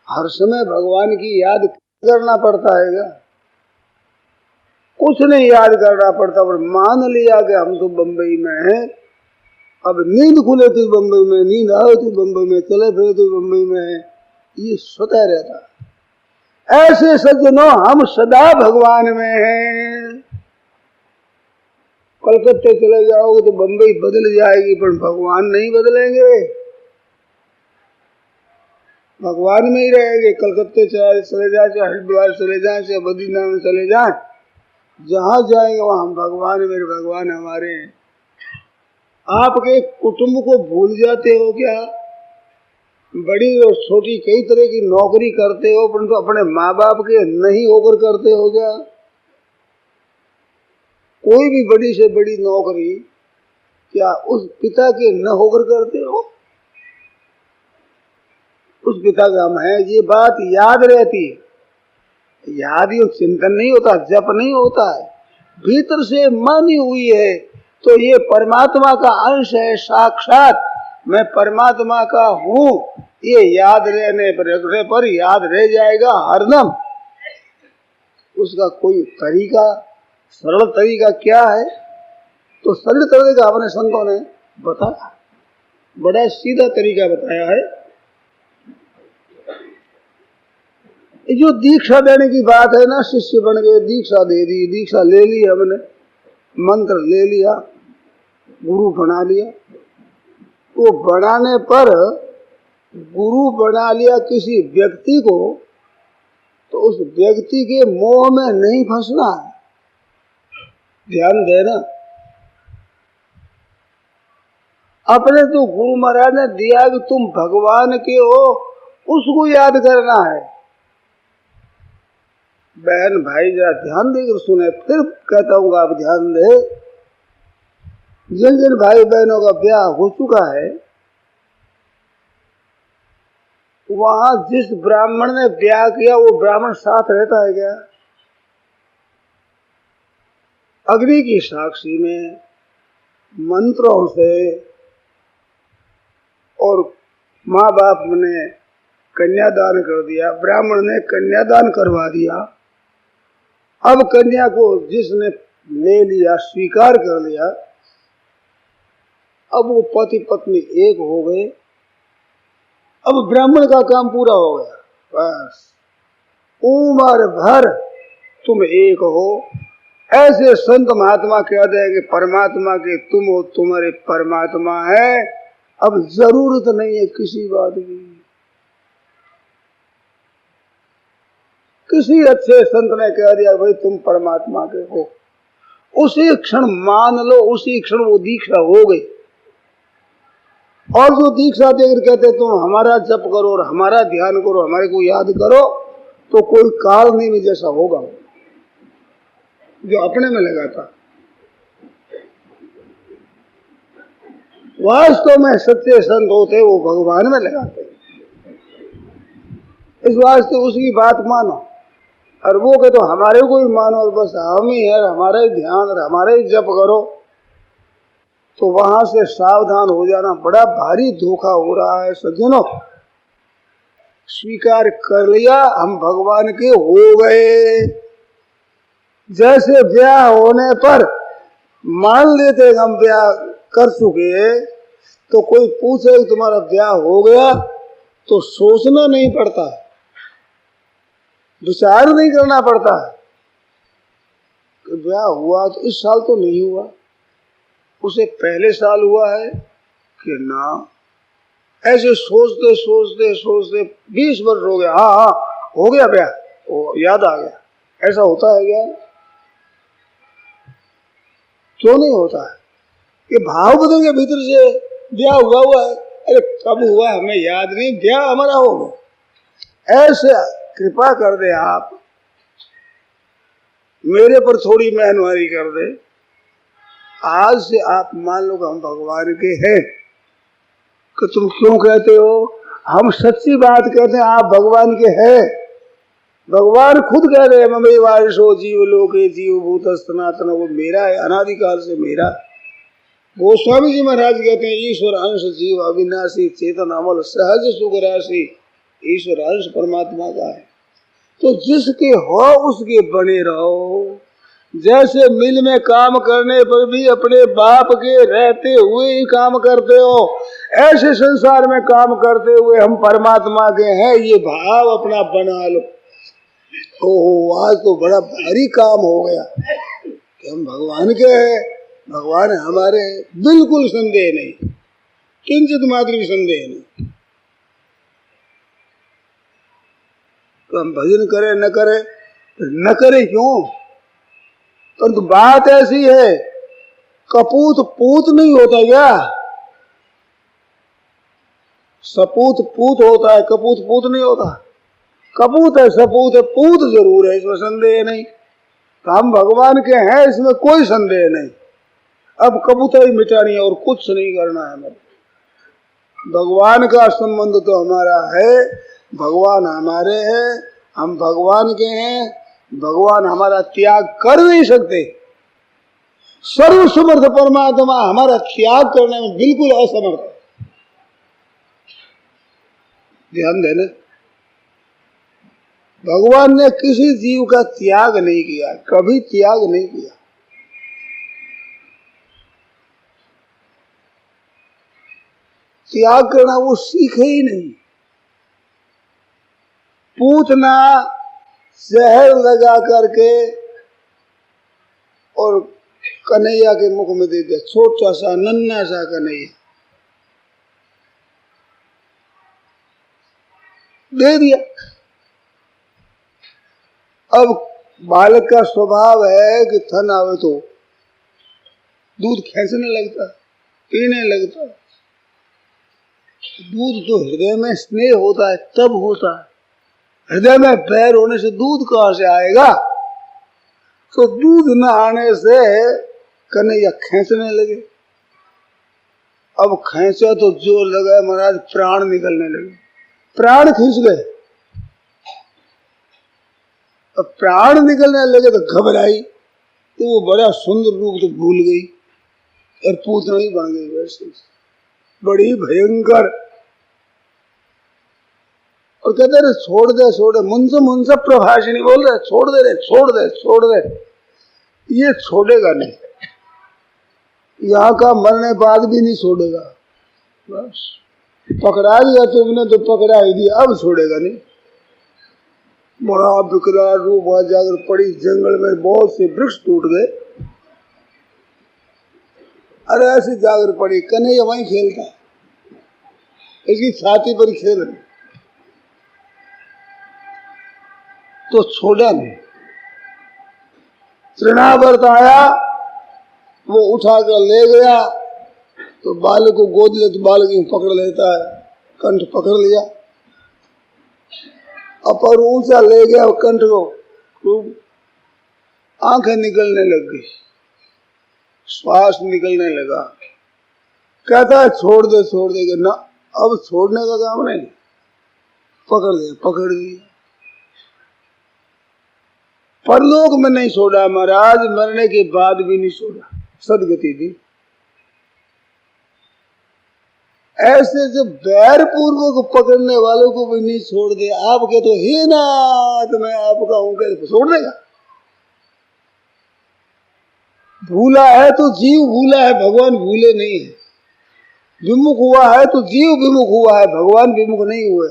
Speaker 3: हर समय भगवान की याद करना पड़ता है क्या? कुछ नहीं याद करना पड़ता, पर मान लिया कि हम तो बंबई में हैं, अब नींद खुले तो बंबई में, नींद आए तो बंबई में, चले फिरे तो बंबई में है, ये स्वतः रहता है। ऐसे सज्जनों, हम सदा भगवान में हैं। कलकत्ते चले जाओगे तो बंबई बदल जाएगी, पर भगवान नहीं बदलेंगे, भगवान में ही रहेंगे। कलकत्ते चले जाए, चाहे हरिद्वार चले जाए, चाहे बद्रीनाथ चले जाए, जहां जाएंगे वहां भगवान मेरे, भगवान हमारे हैं। आपके कुटुंब को भूल जाते हो क्या? बड़ी और छोटी कई तरह की नौकरी करते हो, परंतु अपने माँ बाप के नहीं होकर करते हो क्या? कोई भी बड़ी से बड़ी नौकरी क्या उस पिता के न होकर करते हो? उस पिता का हम है, ये बात याद रहती है। याद ही चिंतन नहीं होता, जप नहीं होता है, भीतर से मानी हुई है तो ये परमात्मा का अंश है, साक्षात मैं परमात्मा का हूँ, ये याद रहने पर याद रह जाएगा हरदम। उसका कोई तरीका, सरल तरीका क्या है? तो सरल तरीका अपने संतों ने बताया, बड़ा सीधा तरीका बताया है। जो दीक्षा देने की बात है ना, शिष्य बन गए, दीक्षा दे दी, दीक्षा ले ली हमने, मंत्र ले लिया, गुरु बना लिया। वो बनाने पर गुरु बना लिया किसी व्यक्ति को, तो उस व्यक्ति के मोह में नहीं फंसना है, ध्यान देना। अपने तो गुरु महाराज ने दिया कि तुम भगवान के हो, उसको याद करना है। बहन भाई जरा ध्यान देकर सुने, फिर कहता हूँ आप ध्यान दे। जिन जिन भाई बहनों का ब्याह हो चुका है, वहां जिस ब्राह्मण ने ब्याह किया वो ब्राह्मण साथ रहता है क्या? अग्नि की साक्षी में मंत्रों से और माँ बाप ने कन्यादान कर दिया, ब्राह्मण ने कन्यादान करवा दिया। अब कन्या को जिसने ले लिया, स्वीकार कर लिया, अब वो पति पत्नी एक हो गए। अब ब्राह्मण का काम पूरा हो गया। बस उम्र भर तुम एक हो। ऐसे संत महात्मा कह दे कि परमात्मा के तुम हो, तुम्हारे परमात्मा है। अब जरूरत नहीं है किसी बात की। किसी अच्छे संत ने कह दिया भाई तुम परमात्मा के हो, उसी क्षण मान लो, उसी क्षण वो दीक्षा हो गई। और जो दीक्षा देकर कहते तुम हमारा जप करो और हमारा ध्यान करो, हमारे को याद करो, तो कोई काल नहीं जैसा होगा जो अपने में लगाता। वास्तव में सच्चे संत होते वो भगवान में लगाते। इस वास्ते उसकी बात मानो, और वो कहते तो हमारे को ही मानो, और बस हम ही है, हमारा ही ध्यान और हमारा ही जप करो। तो वहां से सावधान हो जाना। बड़ा भारी धोखा हो रहा है सज्जनों। स्वीकार कर लिया हम भगवान के हो गए। जैसे ब्याह होने पर मान लेते हम ब्याह कर चुके, तो कोई पूछे तुम्हारा ब्याह हो गया तो सोचना नहीं पड़ता, विचार नहीं करना पड़ता कि ब्याह हुआ तो इस साल तो नहीं हुआ, उसे पहले साल हुआ है कि ना। ऐसे सोचते सोचते सोचते 20 वर्ष हो गया, हाँ हो गया ब्याह, याद आ गया। ऐसा होता है क्या? क्यों नहीं होता है? ये भाव बदल के भीतर से ब्याह हुआ है, अरे कब हुआ हमें याद नहीं, ब्याह हमारा हो गया। ऐसे कृपा कर दे आप, मेरे पर थोड़ी मेहरबानी कर दे। आज से आप मान लो कि हम भगवान के हैं। कि तुम क्यों कहते हो? हम सच्ची बात कहते हैं, आप भगवान के हैं। भगवान खुद कह रहे हैं ममे वारिशो जीव लोके जीव भूत सनातन, वो मेरा है, अनादिकाल से मेरा। गोस्वामी जी महाराज कहते हैं ईश्वर अंश जीव अविनाशी चेतन अमल सहज सुख राशि, ईश्वर अंश परमात्मा का है। तो जिसके हो उसके बने रहो। जैसे मिल में काम करने पर भी अपने बाप के रहते हुए ही काम करते हो, ऐसे संसार में काम करते हुए हम परमात्मा के हैं, ये भाव अपना बना लो। ओहो, आज तो बड़ा भारी काम हो गया कि हम भगवान के हैं, भगवान हमारे हैं। बिल्कुल संदेह नहीं, किंचित मात्र भी संदेह नहीं। तो हम भजन करें न करें, न करें क्यों? परंतु बात ऐसी है, कपूत पूत नहीं होता क्या? सपूत पूत होता है, कपूत पूत नहीं होता। कपूत है, सपूत है, पूत जरूर है, इसमें संदेह नहीं। तो हम भगवान के हैं, इसमें कोई संदेह नहीं। अब कबूतर ही मिटानी है और कुछ नहीं करना है हमें। भगवान का संबंध तो हमारा है, भगवान हमारे हैं, हम भगवान के हैं। भगवान हमारा त्याग कर नहीं सकते। सर्वसमर्थ परमात्मा हमारा त्याग करने में बिल्कुल असमर्थ है। ध्यान देना, भगवान ने किसी जीव का त्याग नहीं किया, कभी त्याग नहीं किया। त्याग करना वो सीखे ही नहीं। पूतना जहर लगा करके और कन्हैया के मुख में दे दिया, छोटा सा नन्हा सा कन्हैया दे दिया। अब बालक का स्वभाव है कि थन आवे तो दूध खींचने लगता, पीने लगता। दूध तो हृदय में स्नेह होता है तब होता है। हृदय में बैर होने से दूध कहां से आएगा? तो दूध न आने से कन्हैया खींचने लगे। अब खींचा तो जो लगा महाराज, प्राण निकलने लगे, प्राण खींच गए। अब प्राण निकलने लगे तो घबराई, तो वो बड़ा सुंदर रूप तो भूल गई और पूतना ही बन गई वैसे, बड़ी भयंकर। और कहते रहे छोड़ दे, मुंसे प्रभाषिणी बोल रहे छोड़ दे रे, छोड़ दे छोड़ दे। ये छोड़ेगा नहीं, यहाँ का मरने बाद भी नहीं छोड़ेगा। बस पकड़ा दिया तुमने तो पकड़ा ही दिया, अब छोड़ेगा नहीं। बड़ा विकराल रूप आ जाकर पड़ी, जंगल में बहुत से वृक्ष टूट गए। अरे ऐसी जाकर पड़ी, कन्हैया वहीं खेलता, इसकी छाती पर खेल रहे, तो छोड़ा नहीं। तृणावर्त आया, वो उठा कर ले गया, तो बालक को गोद ले तो बालक यूं पकड़ लेता है, कंठ पकड़ लिया, अपर ऊंचा ले गया कंठ को, खूब आंखें निकलने लग गई, श्वास निकलने लगा। कहता है छोड़ दे ना, अब छोड़ने का काम नहीं, पकड़ दिया। परलोक में नहीं छोड़ा महाराज, मरने के बाद भी नहीं छोड़ा, सदगति दी। ऐसे जो बैर पूर्वक पकड़ने वालों को भी नहीं छोड़ दे, आप कहते तो हे नाथ मैं आपका हूं, कहते छोड़ देगा। भूला है तो जीव भूला है, भगवान भूले नहीं है। विमुख हुआ है तो जीव विमुख हुआ है, भगवान विमुख नहीं हुए।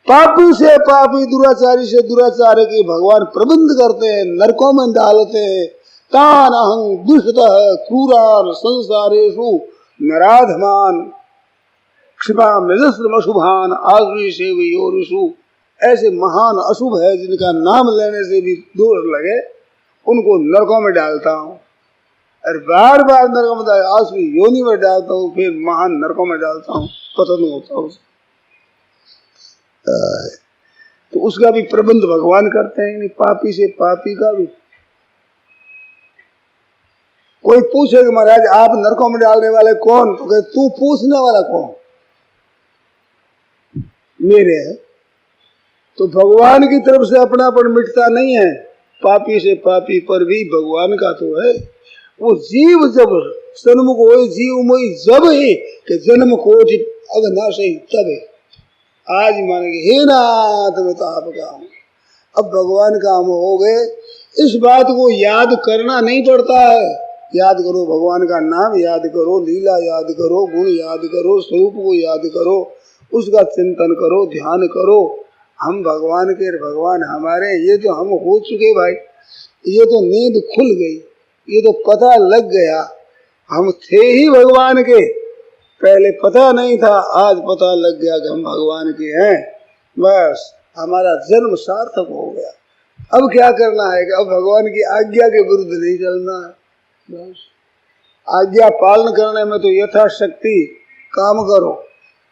Speaker 3: पापी से पापी, दुराचारी से दुराचारी के भगवान प्रबंध करते हैं, नरकों में डालते हैं। तान अहं दुष्टः क्रूरान संसारेषु नराधमान क्षिपाम शुभान आसुरी सेवयोरिषु। ऐसे महान अशुभ है जिनका नाम लेने से भी दूर लगे, उनको नरकों में डालता हूँ, और बार बार नरकों में आसुरी योनि में डालता हूँ, फिर महान नरकों में डालता हूँ, पतन होता हूँ। तो उसका भी प्रबंध भगवान करते हैं, पापी से पापी का भी। कोई पूछे कि महाराज आप नरकों में डालने वाले कौन, तो कहे तू पूछने वाला कौन, मेरे है। तो भगवान की तरफ से अपनापन मिटता नहीं है, पापी से पापी पर भी भगवान का तो है। वो जीव जब सन्मुख हो, जीव मोई जब ही कि जन्म कोटि अघनाशई तब है। आज मानेंगे हे नाथ मैं तो आपका हूं, अब भगवान का हम हो गए। इस बात को याद करना नहीं पड़ता है, याद करो भगवान का नाम याद करो, लीला याद करो, गुण याद करो, स्वरूप को याद करो, उसका चिंतन करो, ध्यान करो। हम भगवान के, भगवान हमारे, ये तो हम हो चुके भाई, ये तो नींद खुल गई, ये तो पता लग गया हम थे ही भगवान के। पहले पता नहीं था, आज पता लग गया कि हम भगवान के हैं। बस हमारा जन्म सार्थक हो गया। अब क्या करना है कि अब भगवान की आज्ञा के विरुद्ध नहीं चलना है। बस आज्ञा पालन करने में तो यथाशक्ति काम करो,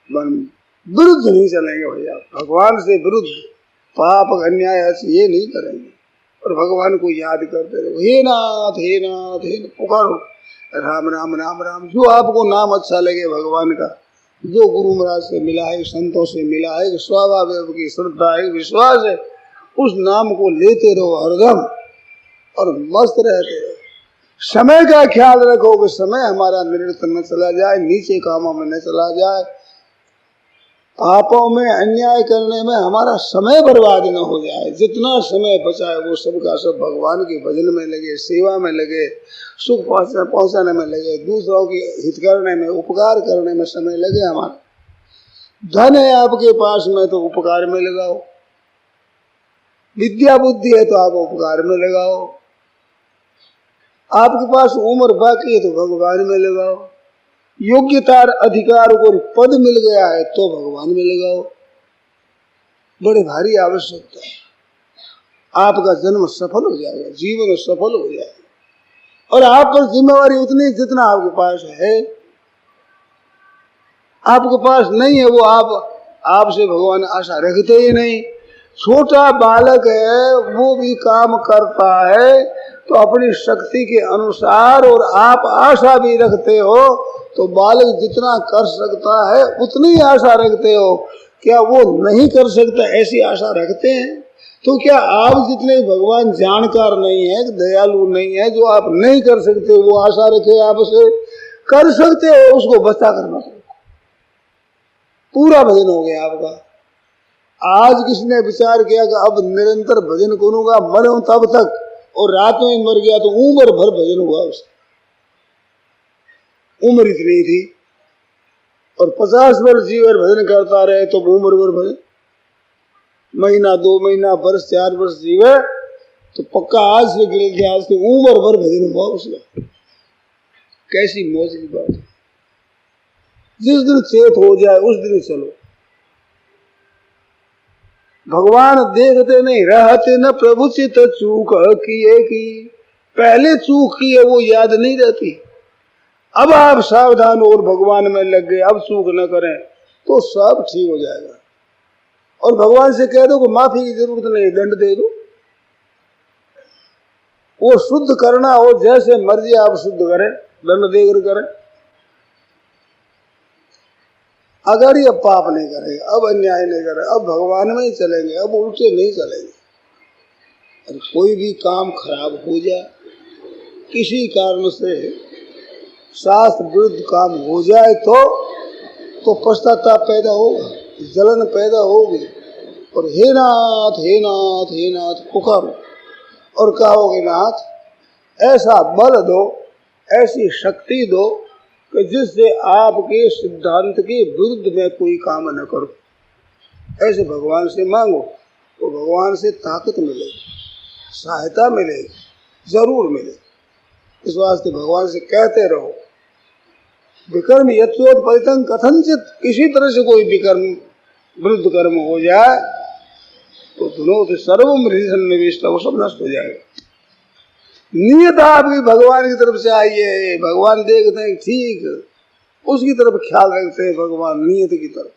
Speaker 3: विरुद्ध नहीं चलेंगे भैया, भगवान से विरुद्ध पाप अन्याय ये नहीं करेंगे। और भगवान को याद करते रहो, हे नाथ हे नाथ हे नाथ, पुकारो राम राम राम राम। जो आपको नाम अच्छा लगे भगवान का, जो गुरु महाराज से मिला है, संतों से मिला है, स्वाभाविक की श्रद्धा है, विश्वास है, उस नाम को लेते रहो हरदम और मस्त रहते रहो। समय का ख्याल रखो कि समय हमारा निरस्त न चला जाए, नीचे कामों में न चला जाए, पापों में अन्याय करने में हमारा समय बर्बाद न हो जाए। जितना समय बचा है वो सबका सब भगवान के भजन में लगे, सेवा में लगे, सुख पहुंचाने में लगे, दूसरों की हित करने में, उपकार करने में समय लगे हमारा। धन है आपके पास में तो उपकार में लगाओ, विद्या बुद्धि है तो आप उपकार में लगाओ, आपके पास उम्र बाकी है तो भगवान में लगाओ, योग्यता अधिकार को पद मिल गया है तो भगवान में लगाओ। बड़े भारी आवश्यकता है, आपका जन्म सफल हो जाएगा, जीवन सफल हो जाएगा। और आप पर जिम्मेवारी उतनी जितना आपके पास है, आपके पास नहीं है वो आपसे भगवान आशा रखते ही नहीं। छोटा बालक है वो भी काम करता है तो अपनी शक्ति के अनुसार, और आप आशा भी रखते हो तो बालक जितना कर सकता है उतनी आशा रखते हो। क्या वो नहीं कर सकता ऐसी आशा रखते हैं? तो क्या आप जितने भगवान जानकार नहीं है, दयालु नहीं है, जो आप नहीं कर सकते वो आशा रखे आपसे कर सकते हो, उसको बचा करना चाहिए। पूरा भजन हो गया आपका। आज किसी ने विचार किया कि अब निरंतर भजन करूंगा मरूं तब तक, और रात में मर गया तो उम्र भर भजन हुआ उसका। उम्र इतनी थी और 50 वर्ष जीवन भजन करता रहे तो उम्र भर भजन, महीना 2 महीना वर्ष 4 वर्ष जीवे तो पक्का आज से गिर गया, आज से उम्र भर भजन हुआ उसका। कैसी मौज की बात है। जिस दिन चेत हो जाए उस दिन चलो। भगवान देखते नहीं रहते न प्रभु चित चूक किए की, पहले चूक की है वो याद नहीं रहती। अब आप सावधान और भगवान में लग गए, अब चूक न करें तो सब ठीक हो जाएगा। और भगवान से कह दो कि माफी की जरूरत नहीं, दंड दे दो। वो शुद्ध करना हो जैसे मर्जी आप शुद्ध करें, दंड देकर करें। अगर ये पाप नहीं करेंगे, अब अन्याय नहीं करें, अब भगवान में ही चलेंगे, अब उल्टे नहीं चलेंगे। और कोई भी काम खराब हो जाए, किसी कारण से शास्त्र विरुद्ध काम हो जाए तो पश्चाताप पैदा होगा, जलन पैदा होगी और हे नाथ हे नाथ हे नाथ पुकारो और कहोगे नाथ ऐसा बल दो, ऐसी शक्ति दो कि जिससे आपके सिद्धांत के विरुद्ध में कोई काम न करो। ऐसे भगवान से मांगो तो भगवान से ताकत मिलेगी, सहायता मिलेगी, जरूर मिलेगी। इस वास्ते भगवान से कहते रहो विकर्म यत्योत्परितं कथनचित, किसी तरह से कोई विकर्म विरुद्ध कर्म हो जाए तो धुनोत सर्वम हृदय वो सब नष्ट हो जाएगा। नियत आपकी भगवान की तरफ से आई है, भगवान देखते हैं ठीक, उसकी तरफ ख्याल रखते हैं भगवान नियत की तरफ,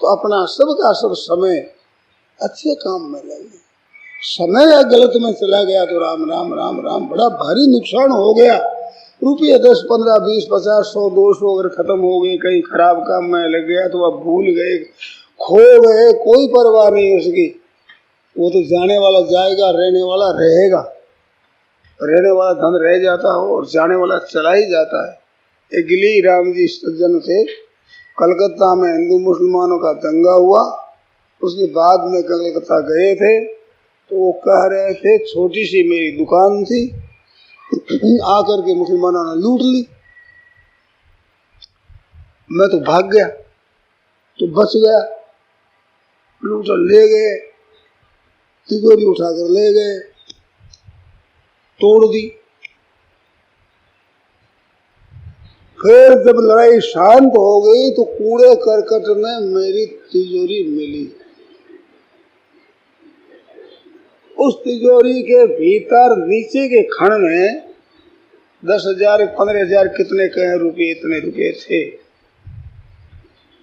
Speaker 3: तो अपना सबका सब समय अच्छे काम में लगे। समय गलत में चला गया तो राम राम राम राम बड़ा भारी नुकसान हो गया। रुपये 10 15 20 50 100 200 अगर खत्म हो गए, कहीं खराब काम में लग गया तो आप भूल गए, खो गए, कोई परवाह नहीं उसकी। वो तो जाने वाला जाएगा, रहने वाला रहेगा। रहने वाला धन रह जाता हो और जाने वाला चला ही जाता है। एक गिली राम जी सज्जन थे, कलकत्ता में हिंदू मुसलमानों का दंगा हुआ, उसके बाद में कलकत्ता गए थे तो वो कह रहे थे छोटी सी मेरी दुकान थी, आकर के मुसलमानों ने लूट ली, मैं तो भाग गया तो बच गया। लूट ले गए, तिजोरी उठाकर ले गए, तोड़ दी। फिर जब लड़ाई शांत हो गई तो कूड़े करकट में मेरी तिजोरी मिली। उस तिजोरी के भीतर नीचे के खण में 10,000 15,000 कितने कहे रुपये, इतने रुपये थे,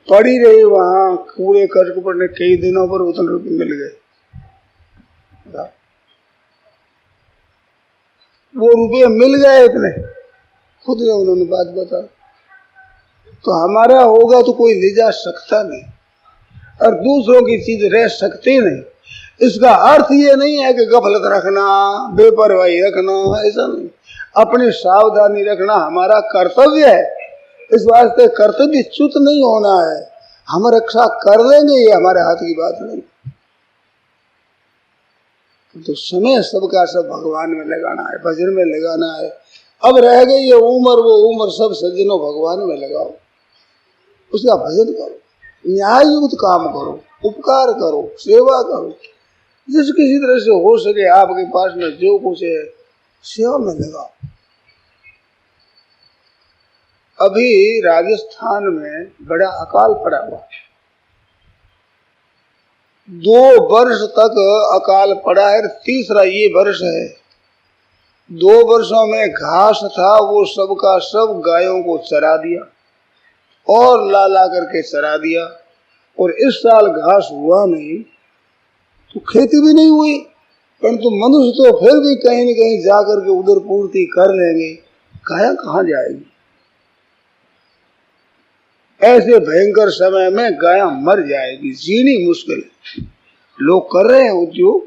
Speaker 3: पड़ी रही वहां कूड़े करकट पर। कई दिनों पर उतने रुपये मिल गए। वो रुपये मिल गए इतने, खुद ने उन्होंने बात बता। तो हमारा होगा तो कोई ले जा सकता नहीं और दूसरों की चीज रह सकती नहीं। इसका अर्थ ये नहीं है कि गफलत रखना, बेपरवाही रखना, ऐसा नहीं। अपनी सावधानी रखना हमारा कर्तव्य है। इस वास्ते कर्तव्य च्युत नहीं होना है। हम रक्षा कर लेंगे, ये हमारे हाथ की बात नहीं। तो समय सबका सब भगवान में लगाना है, भजन में लगाना है। अब रह गई ये उम्र, वो उम्र सब सज्जनों भगवान में लगाओ, उसका भजन करो, न्याय युक्त काम करो, उपकार करो, सेवा करो, जिस किसी तरह से हो सके आपके पास में जो कुछ है सेवा में लगाओ। अभी राजस्थान में बड़ा अकाल पड़ा हुआ, 2 वर्ष तक अकाल पड़ा है, तीसरा ये वर्ष है। 2 वर्षों में घास था वो सबका सब गायों को चरा दिया और ला करके चरा दिया। और इस साल घास हुआ नहीं तो खेती भी नहीं हुई, परंतु मनुष्य तो फिर भी कहीं न कहीं जाकर के उधर पूर्ति कर लेंगे, गाय कहाँ जाएगी। ऐसे भयंकर समय में गाय मर जाएगी, जीनी मुश्किल है। लोग कर रहे हैं उद्योग,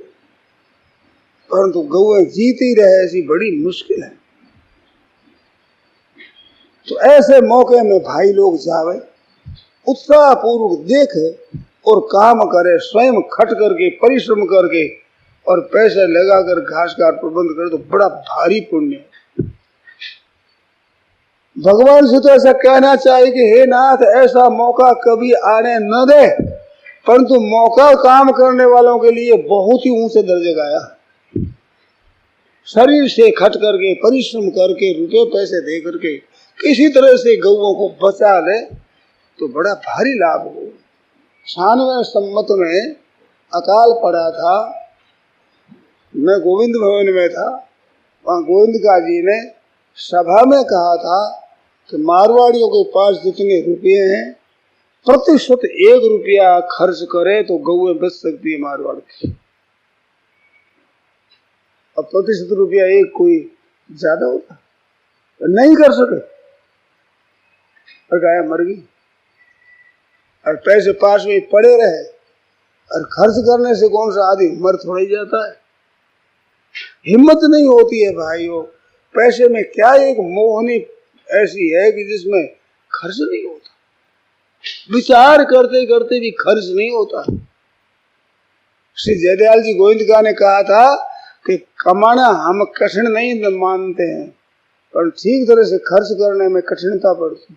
Speaker 3: परंतु गौएं जीती रहे ऐसी बड़ी मुश्किल है। तो ऐसे मौके में भाई लोग जावे, उत्साह पूर्वक देखे और काम करे, स्वयं खट करके परिश्रम करके और पैसे लगाकर घास का प्रबंध करे तो बड़ा भारी पुण्य है। भगवान से तो ऐसा कहना चाहिए कि हे नाथ, ऐसा मौका कभी आने न दे, परंतु मौका काम करने वालों के लिए बहुत ही ऊंचे दर्जे का आया। शरीर से खट करके परिश्रम करके रुपए पैसे दे करके किसी तरह से गौओं को बचा ले तो बड़ा भारी लाभ हो। 96 संवत में अकाल पड़ा था, मैं गोविंद भवन में था, वहाँ गोविंदका जी ने सभा में कहा था कि मारवाड़ियों के पास जितने रुपये हैं प्रतिशत 1 रुपया खर्च करे तो गौएं बच सकती है मारवाड़ की। अब प्रतिशत रुपया एक कोई ज्यादा होता, नहीं कर सके और गाय मर गई और पैसे पास में पड़े रहे, और खर्च करने से कौन सा आदमी मर थोड़ा ही जाता है। हिम्मत नहीं होती है भाइयों। पैसे में क्या एक मोहनी ऐसी है कि जिसमें खर्च नहीं होता, विचार करते करते भी खर्च नहीं होता। श्री जयदयाल जी गोविंदका ने कहा था कि कमाना हम कठिन नहीं मानते हैं, पर ठीक तरह से खर्च करने में कठिनता पड़ती है।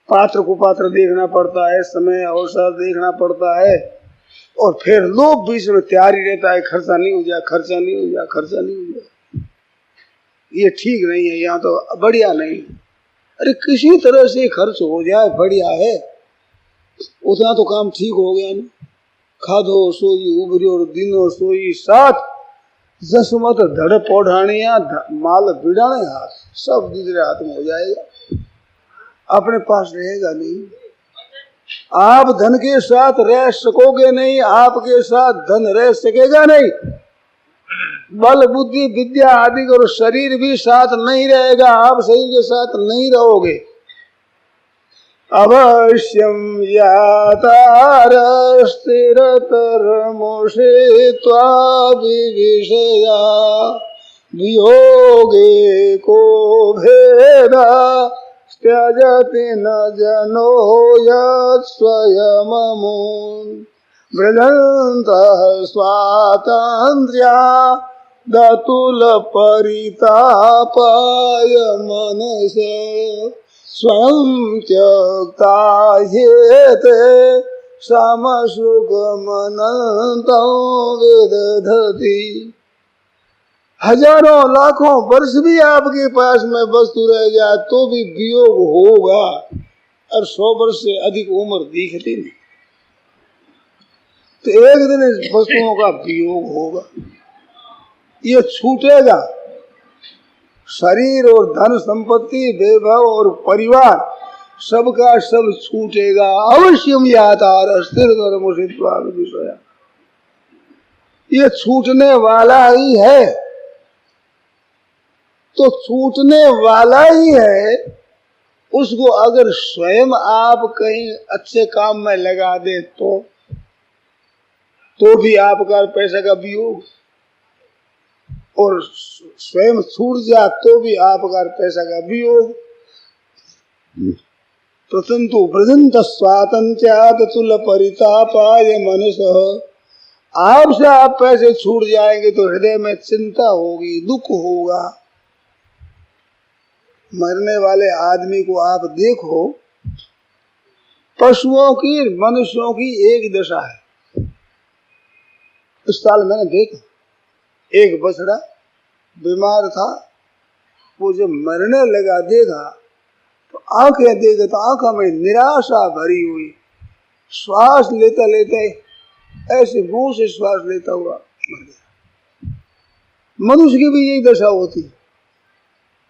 Speaker 3: पात्र कुपात्र देखना पड़ता है, समय अवसर देखना पड़ता है, और फिर लोग बीच में तैयार ही रहता है, खर्चा नहीं हो जाए, खर्चा नहीं हो जाए, खर्चा नहीं हो जाए, ये ठीक नहीं है, यहाँ तो बढ़िया नहीं है। अरे किसी तरह से खर्च हो जाए बढ़िया है, उतना तो काम ठीक हो गया ना। खाधो सोई उबरियो दिनो सोई साथ, जसमत धड़ पौढ़ानिया माल बिड़ाने हाथ, सब दूसरे हाथ में हो जाएगा, अपने पास रहेगा नहीं। आप धन के साथ रह सकोगे नहीं, आपके साथ धन रह सकेगा नहीं। बल बुद्धि विद्या आदि और शरीर भी साथ नहीं रहेगा, आप शरीर के साथ नहीं रहोगे। अवश्यम यातार स्थिरतर मोषे त्वाभिविषया वियोगे को भेदा त्यजति न जनो यत् स्वयममुन् व्रजन्तः स्वातन्त्र्या दतुल परितापाय मनसे स्वयं त्यक्ता ह्येते समसुखमनन्तं विदधति। हजारों लाखों वर्ष भी आपके पास में वस्तु रह जाए तो भी वियोग होगा, और 100 वर्ष से अधिक उम्र दिखती नहीं, तो एक दिन इस वस्तुओं का वियोग होगा, ये छूटेगा। शरीर और धन संपत्ति वैभव और परिवार सबका सब छूटेगा। अवश्यम यातार स्थिर विषय, ये छूटने वाला ही है, तो छूटने वाला ही है, उसको अगर स्वयं आप कहीं अच्छे काम में लगा दे तो भी आपका पैसे का वियोग, और स्वयं छूट जा तो भी आपका पैसा का वियोग। प्रतंतु व्रजंत स्वातंत्र्यात् तुल परितापाय मनसः, आपसे आप पैसे छूट जाएंगे तो हृदय में चिंता होगी, दुख होगा। मरने वाले आदमी को आप देखो, पशुओं की मनुष्यों की एक दशा है। इस साल मैंने देखा, एक बछड़ा बीमार था, वो जब मरने लगा देखा तो आंखें देखे तो आंखों में निराशा भरी हुई, श्वास लेते लेते ऐसे मुंह से श्वास लेता हुआ मर गया। मनुष्य की भी यही दशा होती है,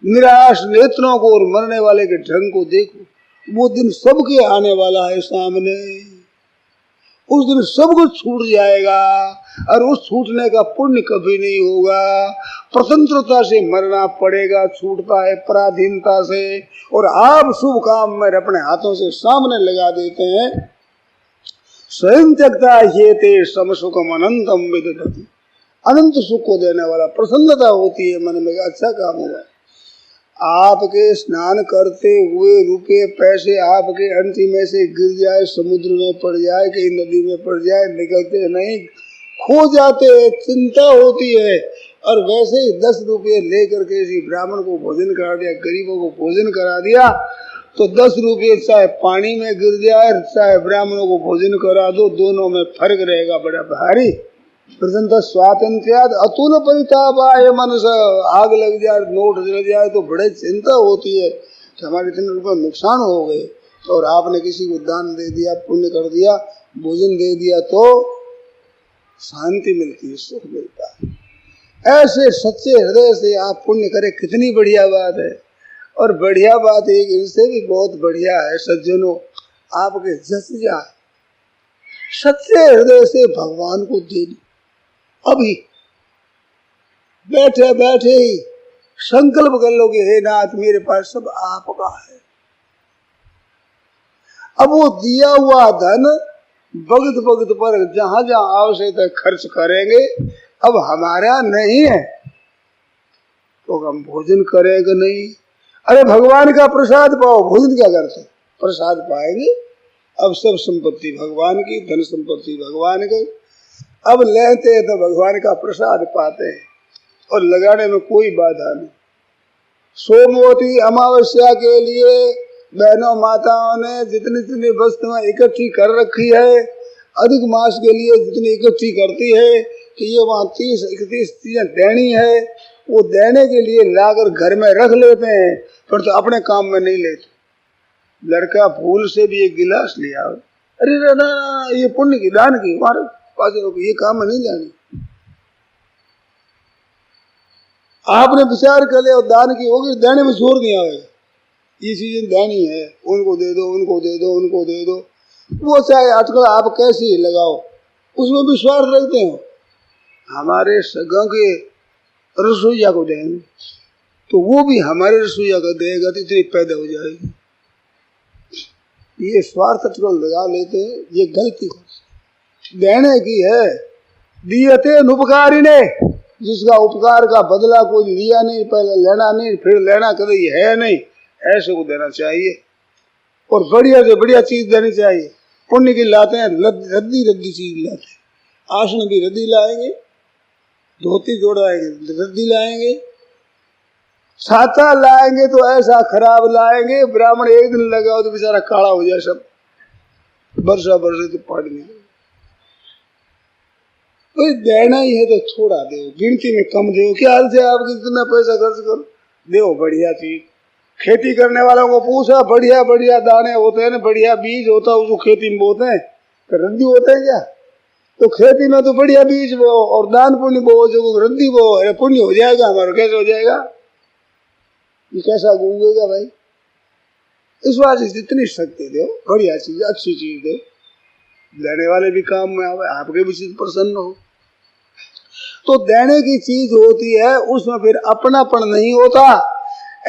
Speaker 3: निराश नेत्रों को और मरने वाले के ढंग को देखो। वो दिन सबके आने वाला है सामने, उस दिन सब कुछ छूट जाएगा, और उस छूटने का पुण्य कभी नहीं होगा। स्वतंत्रता से मरना पड़ेगा, छूटता है पराधीनता से, और आप शुभ काम में अपने हाथों से सामने लगा देते हैं। स्वयं त्यक्ता ये ते सम सुखम अनंतम विदधति। अनंत सुख को देने वाला, प्रसन्नता होती है मन में, अच्छा काम हुआ। आपके स्नान करते हुए रुपए पैसे आपके अंटी में से गिर जाए, समुद्र में पड़ जाए, कहीं नदी में पड़ जाए, निकलते नहीं, खो जाते हैं, चिंता होती है। और वैसे ही 10 रुपये लेकर के किसी ब्राह्मण को भोजन करा दिया, गरीबों को भोजन करा दिया, तो 10 रुपये चाहे पानी में गिर जाए चाहे ब्राह्मणों को भोजन करा दो, दोनों में फर्क रहेगा बड़ा भारी। प्रसन्नता स्वातंत्र्याद अतुल परिताप आए मन से। आग लग जाए, नोट जल जाए तो बड़े चिंता होती है कि हमारे इतने रुपये नुकसान हो गए। और आपने किसी को दान दे दिया, पुण्य कर दिया, भोजन दे दिया, तो शांति मिलती है, सुख मिलता है। ऐसे सच्चे हृदय से आप पुण्य करें, कितनी बढ़िया बात है। और बढ़िया बात एक इनसे भी बहुत बढ़िया है, सज्जनों, आपके जस जाए सच्चे हृदय से भगवान को देनी। अभी बैठे बैठे ही संकल्प कर लो कि हे नाथ, मेरे पास सब आपका है। अब वो दिया हुआ धन भगत भगत पर जहां जहां आवश्यकता खर्च करेंगे, अब हमारा नहीं है तो हम भोजन करेंगे नहीं। अरे भगवान का प्रसाद पाओ, भोजन क्या करते, प्रसाद पाएंगे। अब सब संपत्ति भगवान की, धन संपत्ति भगवान की, अब लेते हैं तो भगवान का प्रसाद पाते हैं और लगाने में कोई बाधा नहीं। सोमवती अमावस्या के लिए बहनों माताओं ने जितनी जितनी वस्तुएं इकट्ठी कर रखी है, अधिक मास के लिए जितनी इकट्ठी करती है कि ये वहाँ 30-31 चीजें देनी है, वो देने के लिए लाकर घर में रख लेते हैं, पर तो अपने काम में नहीं लेते। लड़का भूल से भी एक गिलास लिया, अरे ना ये पुण्य की, दान की, हमारे पास ये काम में नहीं लानी। आपने विचार कर लिया और दान की होगी, देने में जोर नहीं आएगा। ये चीजें देनी है, उनको दे दो, उनको दे दो, उनको दे दो। वो चाहे आजकल आप कैसी लगाओ, उसमें भी स्वार्थ रखते हो। हमारे सगा के रसोईया को देंगे तो वो भी हमारे रसोईया को देगा तो इतनी पैदा हो जाएगी। ये स्वार्थ लगा लेते हैं, ये गलती है। देने की है, दियते उपकारी ने, जिसका उपकार का बदला कोई लिया नहीं, पहले लेना नहीं, फिर लेना कभी है नहीं, ऐसे को देना चाहिए। और बढ़िया से बढ़िया चीज देनी चाहिए। पुण्य की लाते हैं, रद्दी रद्दी चीज लाते हैं, आसन भी रद्दी लाएंगे, धोती जोड़ाएंगे रद्दी लाएंगे, छाता लाएंगे तो ऐसा खराब लाएंगे, ब्राह्मण एक दिन लगाओ तो बेचारा काला हो जाए, सब वर्षा बरसे तो पड़ नहीं। कोई देना ही है तो थोड़ा दो, गिनती में कम दो। क्या हाल से आप कितना पैसा खर्च करो, दो बढ़िया चीज। खेती करने वालों को पूछा, बढ़िया बढ़िया दाने होते हैं ना, बढ़िया बीज होता है, उसको खेती में बोते हैं, तो रद्दी होते हैं क्या? तो खेती में तो बढ़िया बीज बो और दान पुण्य बो, जो रद्दी बो, अरे पुण्य हो जाएगा हमारा, कैसे हो जाएगा? ये कैसा गूंगेगा भाई? इस बात से जितनी शक्ति दो, बढ़िया चीज, अच्छी चीज दो, लेने वाले भी काम में आवे, आपके भी चीज प्रसन्न हो। तो देने की चीज होती है, उसमें फिर अपनापन नहीं होता।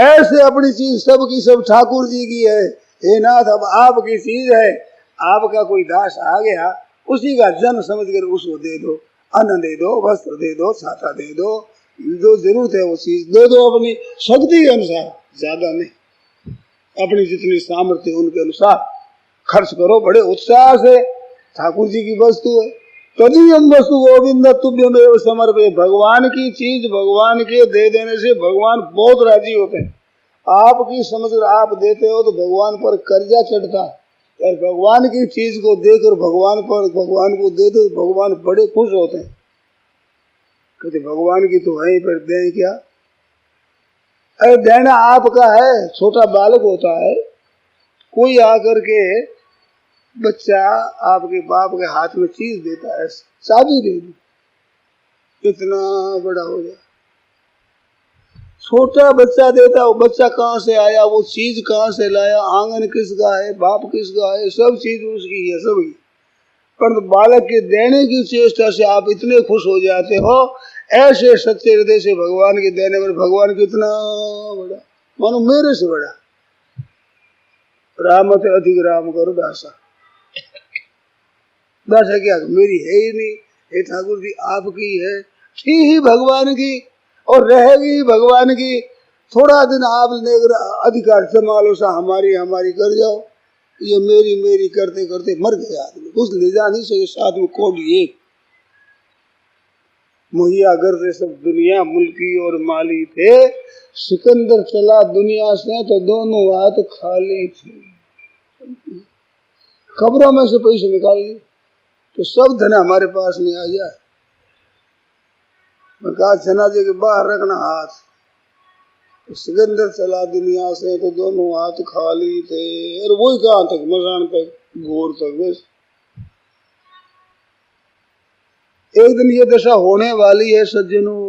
Speaker 3: ऐसे अपनी चीज सबकी सब ठाकुर जी की है। हे नाथ, अब आपकी चीज है, आपका कोई दास आ गया, उसी का जन्म समझ कर उसको दे दो, अन्न दे दो, वस्त्र दे दो, छाता दे दो, जो जरूरत है वो चीज दे दो अपनी शक्ति के अनुसार, ज्यादा नहीं, अपनी जितनी सामर्थ्य उनके अनुसार खर्च करो बड़े उत्साह से। ठाकुर जी की वस्तु है, तदीयम वस्तु गोविंद तुभ्यमेव समर्पये। भगवान की चीज भगवान के दे देने से भगवान बहुत राजी होते हैं। आपकी समझ आप देते हो तो भगवान पर कर्जा चढ़ता है, और भगवान की चीज को देकर भगवान को दे दो, भगवान बड़े खुश होते हैं, कहते भगवान की तो वहीं पर दें क्या। अरे देना आपका है। छोटा बालक होता है, कोई आकर के बच्चा आपके बाप के हाथ में चीज देता है, चाबी दे दी, कितना बड़ा हो जाए। छोटा बच्चा देता, वो बच्चा कहाँ से आया, वो चीज कहाँ से लाया, आंगन किसका है, बाप किसका है, सब चीज उसकी है सबकी। पर बालक के देने की चेष्टा से आप इतने खुश हो जाते हो। ऐसे सच्चे हृदय से भगवान के देने पर भगवान कितना बड़ा, मानो मेरे से बड़ा। रामते अधिक राम करो दासा। बस है क्या मेरी है ही नहीं, हे ठाकुर जी आपकी है, थी ही भगवान की और रहेगी ही भगवान की। थोड़ा दिन आपने अगर अधिकार संभालो सा हमारी हमारी कर जाओ, ये मेरी मेरी करते करते मर गए आदमी, कुछ ले जा नहीं सके साथ में कोड़ी एक मुहैया करते सब दुनिया मुल्की और माली थे। सिकंदर चला दुनिया से तो दोनों हाथ खाली थे, खबरों में से पैसे निकाल लिए तो सब धन हमारे पास में आ जाए। मैं कहा जनाजे के बाहर रखना हाथ, तो सिकंदर चला दुनिया से तो दोनों हाथ खाली थे। और वही कहाँ तक मसान तक घोर तक बस। एक दिन ये दशा होने वाली है सज्जनों,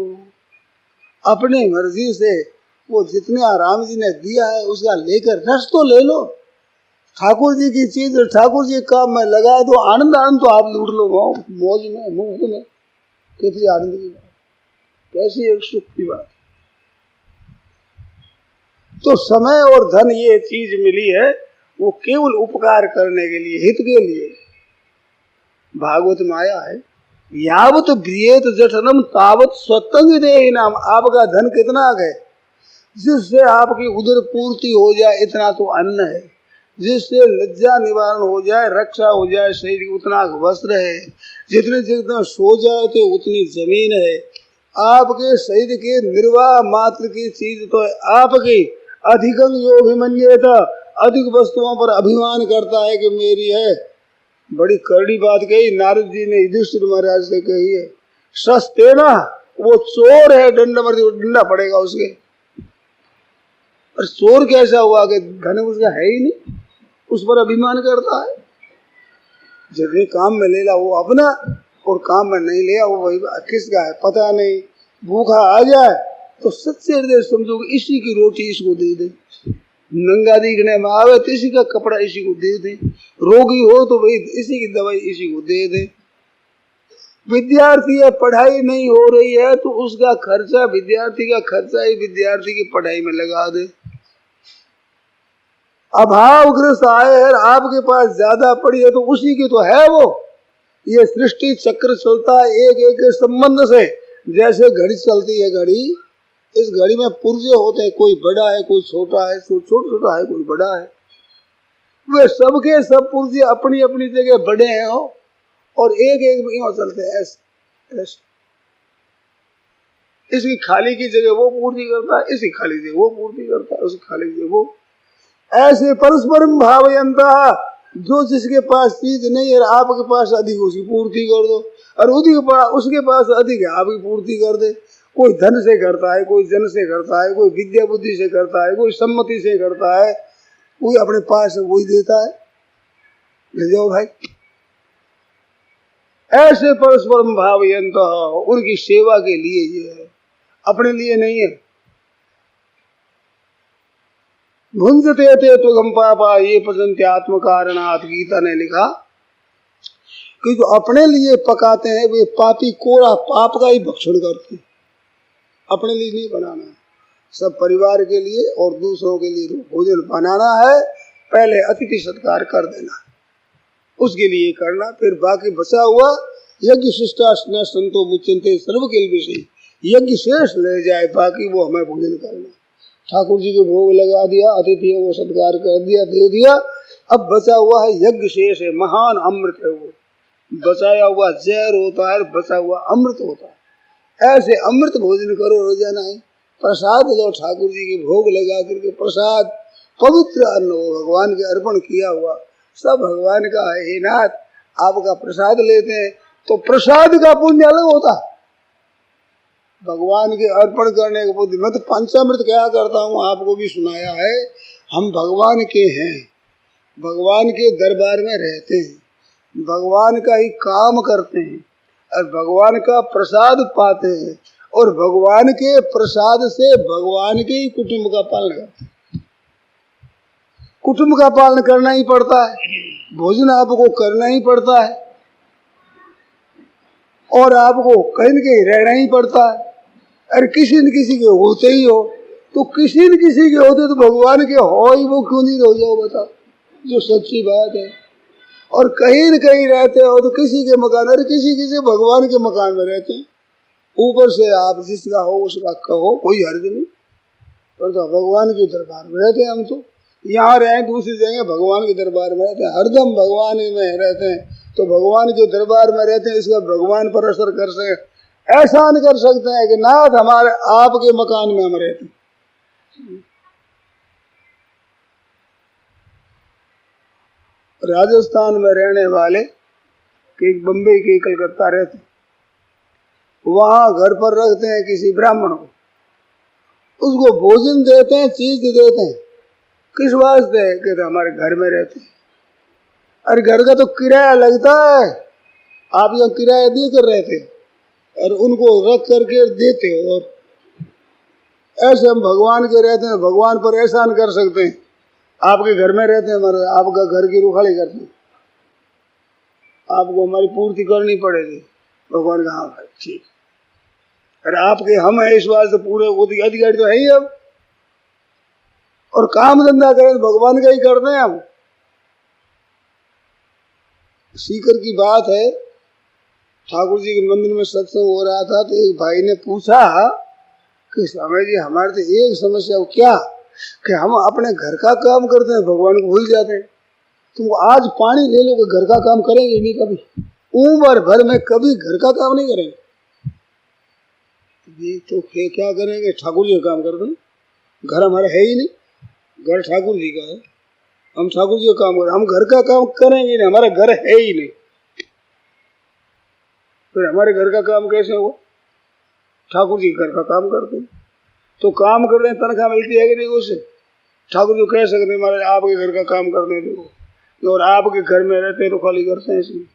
Speaker 3: अपने मर्जी से वो जितने राम जी ने दिया है उसका लेकर रस तो ले लो। ठाकुर जी की चीज ठाकुर जी काम में लगा दो, आनंद आनंद तो आप लूट लो मौज में मुफ्त में। कितनी आनंद की बात, कैसी एक सुख की बात। तो समय और धन ये चीज मिली है वो केवल उपकार करने के लिए, हित के लिए। भागवत में आया है यावत ब्रियेत जठनम तावत स्वतंग दे नाम। आपका धन कितना है जिससे आपकी उदर पूर्ति हो जाए, इतना तो अन्न है। जिससे लज्जा निवारण हो जाए, रक्षा हो जाए शरीर की, उतना वस्त्र है। जितने जितना सो जाए तो उतनी जमीन है। आपके शरीर के निर्वाह मात्र की चीज तो है आपकी। अधिकम जो अभिमन्येता, अधिक वस्तुओं पर अभिमान करता है कि मेरी है। बड़ी करड़ी बात कही नारद जी ने युधिष्ठिर महाराज से कही है, सस्ते ना वो चोर है, डंडा पड़ेगा उसके। और चोर कैसा हुआ कि धन उसका है ही नहीं, उस पर अभिमान करता है। जितने काम में ले ला वो अपना, और काम में नहीं लिया वो वही किसका है पता नहीं। भूखा आ जाए तो सच्चे हृदय समझो कि इसी की रोटी इसको दे दे, नंगा दिखने में आवे तो इसी का कपड़ा इसी को दे दे, रोगी हो तो भाई इसी की दवाई इसी को दे दे। विद्यार्थी है, पढ़ाई नहीं हो रही है तो उसका खर्चा, विद्यार्थी का खर्चा ही विद्यार्थी की पढ़ाई में लगा दे। अभावग्रस्त आए है, आपके पास ज्यादा पड़ी है तो उसी की तो है वो। ये सृष्टि चक्र चलता है एक एक के संबंध से। जैसे घड़ी चलती है, घड़ी इस घड़ी में पुर्जे होते हैं, कोई बड़ा है कोई छोटा है, छोटा है कोई बड़ा है। वे सबके सब पुर्जे अपनी अपनी जगह बड़े हैं हो, और एक एक में चलते हैं ऐसे। इसकी खाली की जगह वो पूर्ति करता है, इसकी खाली जगह वो पूर्ति करता है, उसकी खाली जगह वो। ऐसे परस्परम भावयंता, जो जिसके पास चीज नहीं है आपके पास अधिक उसकी पूर्ति कर दो, और उसके पास अधिक है आपकी पूर्ति कर दे। कोई धन से करता है, कोई जन से करता है, कोई विद्या बुद्धि से करता है, कोई सम्मति से करता है, कोई अपने पास वही देता है, ले जाओ भाई। ऐसे परस्परम भावयंता, उनकी सेवा के लिए ये है, अपने लिए नहीं है। भुंजते थे तो गम पापा ये पसंद आत्म कारणात्, गीता ने लिखा कि जो अपने लिए पकाते हैं वे पापी कोड़ा पाप का ही भक्षण करते हैं। अपने लिए नहीं बनाना है, सब परिवार के लिए और दूसरों के लिए भोजन बनाना है। पहले अतिथि सत्कार कर देना, उसके लिए करना, फिर बाकी बचा हुआ यज्ञ शिष्टा संतो मुच्यन्ते सर्व के विषय, यज्ञ शेष ले जाए, बाकी वो हमें भोजन करना। ठाकुर जी के भोग लगा दिया, अतिथि को सत्कार कर दिया, दे दिया। अब बचा हुआ है यज्ञ शेष है, महान अमृत है वो। बचाया हुआ जहर होता है, बचा हुआ अमृत होता है। ऐसे अमृत भोजन करो रोजाना ही। प्रसाद लो, ठाकुर जी के भोग लगा करके प्रसाद, पवित्र अन्न हो, भगवान के अर्पण किया हुआ, सब भगवान का है। हे नाथ, आपका प्रसाद लेते हैं तो प्रसाद का पुण्य अलग होता है, भगवान के अर्पण करने के पुण्य। मैं तो पंचामृत क्या करता हूँ, आपको भी सुनाया है। हम भगवान के हैं, भगवान के दरबार में रहते हैं, भगवान का ही काम करते हैं, और भगवान का प्रसाद पाते हैं, और भगवान के प्रसाद से भगवान के ही कुटुंब का पालन करते हैं। कुटुंब का पालन करना ही पड़ता है, भोजन आपको करना ही पड़ता है, और आपको कहीं न कहीं रहना ही पड़ता है। अरे किसी न किसी के होते ही हो, तो किसी न किसी के होते तो भगवान के हो ही वो क्यों नहीं हो जाओ, बताओ, जो सच्ची बात है। और कहीं न कहीं रहते हो तो किसी के मकान, अरे किसी भगवान के मकान में रहते हैं। ऊपर से आप जिसका हो उसका कहो, कोई हर्ज नहीं, पर तो भगवान के दरबार में रहते हैं। हम तो यहाँ रहे दूसरी जगह भगवान के दरबार में रहते हैं, हरदम भगवान में रहते हैं, तो भगवान के दरबार में रहते हैं, इसका भगवान पर असर कर सके, ऐसा नहीं कर सकते हैं कि नाथ हमारे आपके मकान में हम रहते हैं। राजस्थान में रहने वाले कि बम्बई के कलकत्ता रहते, वहां घर पर रखते हैं किसी ब्राह्मण को, उसको भोजन देते हैं, चीज देते हैं, किस वास्ते कि तो हमारे घर में रहते हैं। अरे घर का तो किराया लगता है, आप यहाँ किराया दे कर रहते और उनको रख करके देते हो, और ऐसे हम भगवान के रहते हैं, भगवान पर एहसान कर सकते हैं। आपके घर में रहते हैं, हमारे आपका घर की रुखाली करते हैं, आपको हमारी पूर्ति करनी पड़ेगी। भगवान का हाँ भाई ठीक, अरे आपके हम है इस वास्ते पूरे अधिकारी तो है ही अब, और काम धंधा करें तो भगवान का ही करते हैं हम। सीकर की बात है, ठाकुर जी के मंदिर में सत्संग हो रहा था, तो एक भाई ने पूछा कि स्वामी जी हमारे तो एक समस्या हो, क्या कि हम अपने घर का काम करते हैं, भगवान को भूल जाते हैं। तुम आज पानी ले लो, घर का काम करेंगे नहीं कभी, उम्र भर में कभी घर का काम नहीं करेंगे। ये तो क्या करेंगे, ठाकुर जी का काम करते हैं, घर हमारा है ही नहीं, घर ठाकुर जी का है, हम ठाकुर जी का काम करें, हम घर का काम करेंगे नहीं, हमारा घर है ही नहीं, फिर हमारे घर का काम कैसे होगा। ठाकुर जी घर का काम करते हैं, तो काम कर रहे हैं, तनख्वाह मिलती है कि नहीं उससे। ठाकुर जी कह सकते हैं हमारे आपके घर का काम करने दो, और आपके घर में रहते हैं तो खाली करते हैं इसलिए,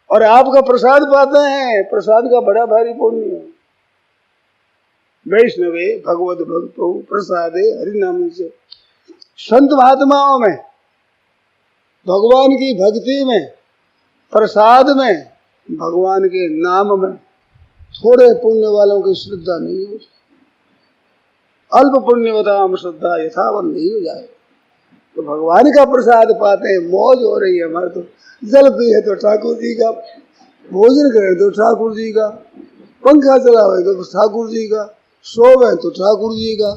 Speaker 3: और आपका प्रसाद पाते हैं, प्रसाद का बड़ा भारी पुण्य है। वैष्णवे भगवत भक्तो प्रसादे हरिनामी से, संत महात्माओं में, भगवान की भक्ति में, प्रसाद में, भगवान के नाम में थोड़े पुण्य वालों की श्रद्धा नहीं हो, अल्प पुण्यवताम श्रद्धा यथावत नहीं हो जाए। तो भगवान का प्रसाद पाते हैं, मौज हो रही है हमारे। तो जल पिए तो ठाकुर जी का, भोजन करे तो ठाकुर जी का, पंखा चलावे तो ठाकुर जी का, सोवे तो ठाकुर जी का,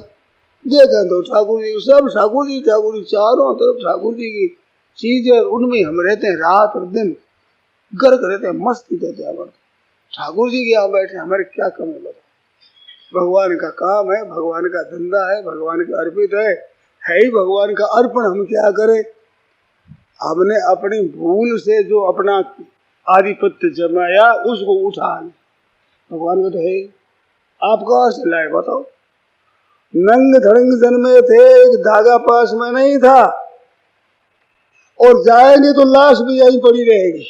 Speaker 3: देखें तो ठाकुर जी, सब ठाकुर जी, चारों तरफ ठाकुर जी की चीजें, उनमें हम रहते हैं रात और दिन, गर्क रहते हैं, मस्ती रहते हैं। ठाकुर जी के यहाँ बैठे, हमारे क्या कमी लगा। भगवान का काम है, भगवान का धंधा है, भगवान का अर्पित है ही भगवान का अर्पण। हम क्या करें, हमने अपनी भूल से जो अपना आधिपत्य जमाया उसको उठा, भगवान को तो है, आप कहाँ से लाए बताओ। नंग धड़ंग जन्मे थे, एक धागा पास में नहीं था, और जाएंगे तो लाश भी यहीं पड़ी रहेगी।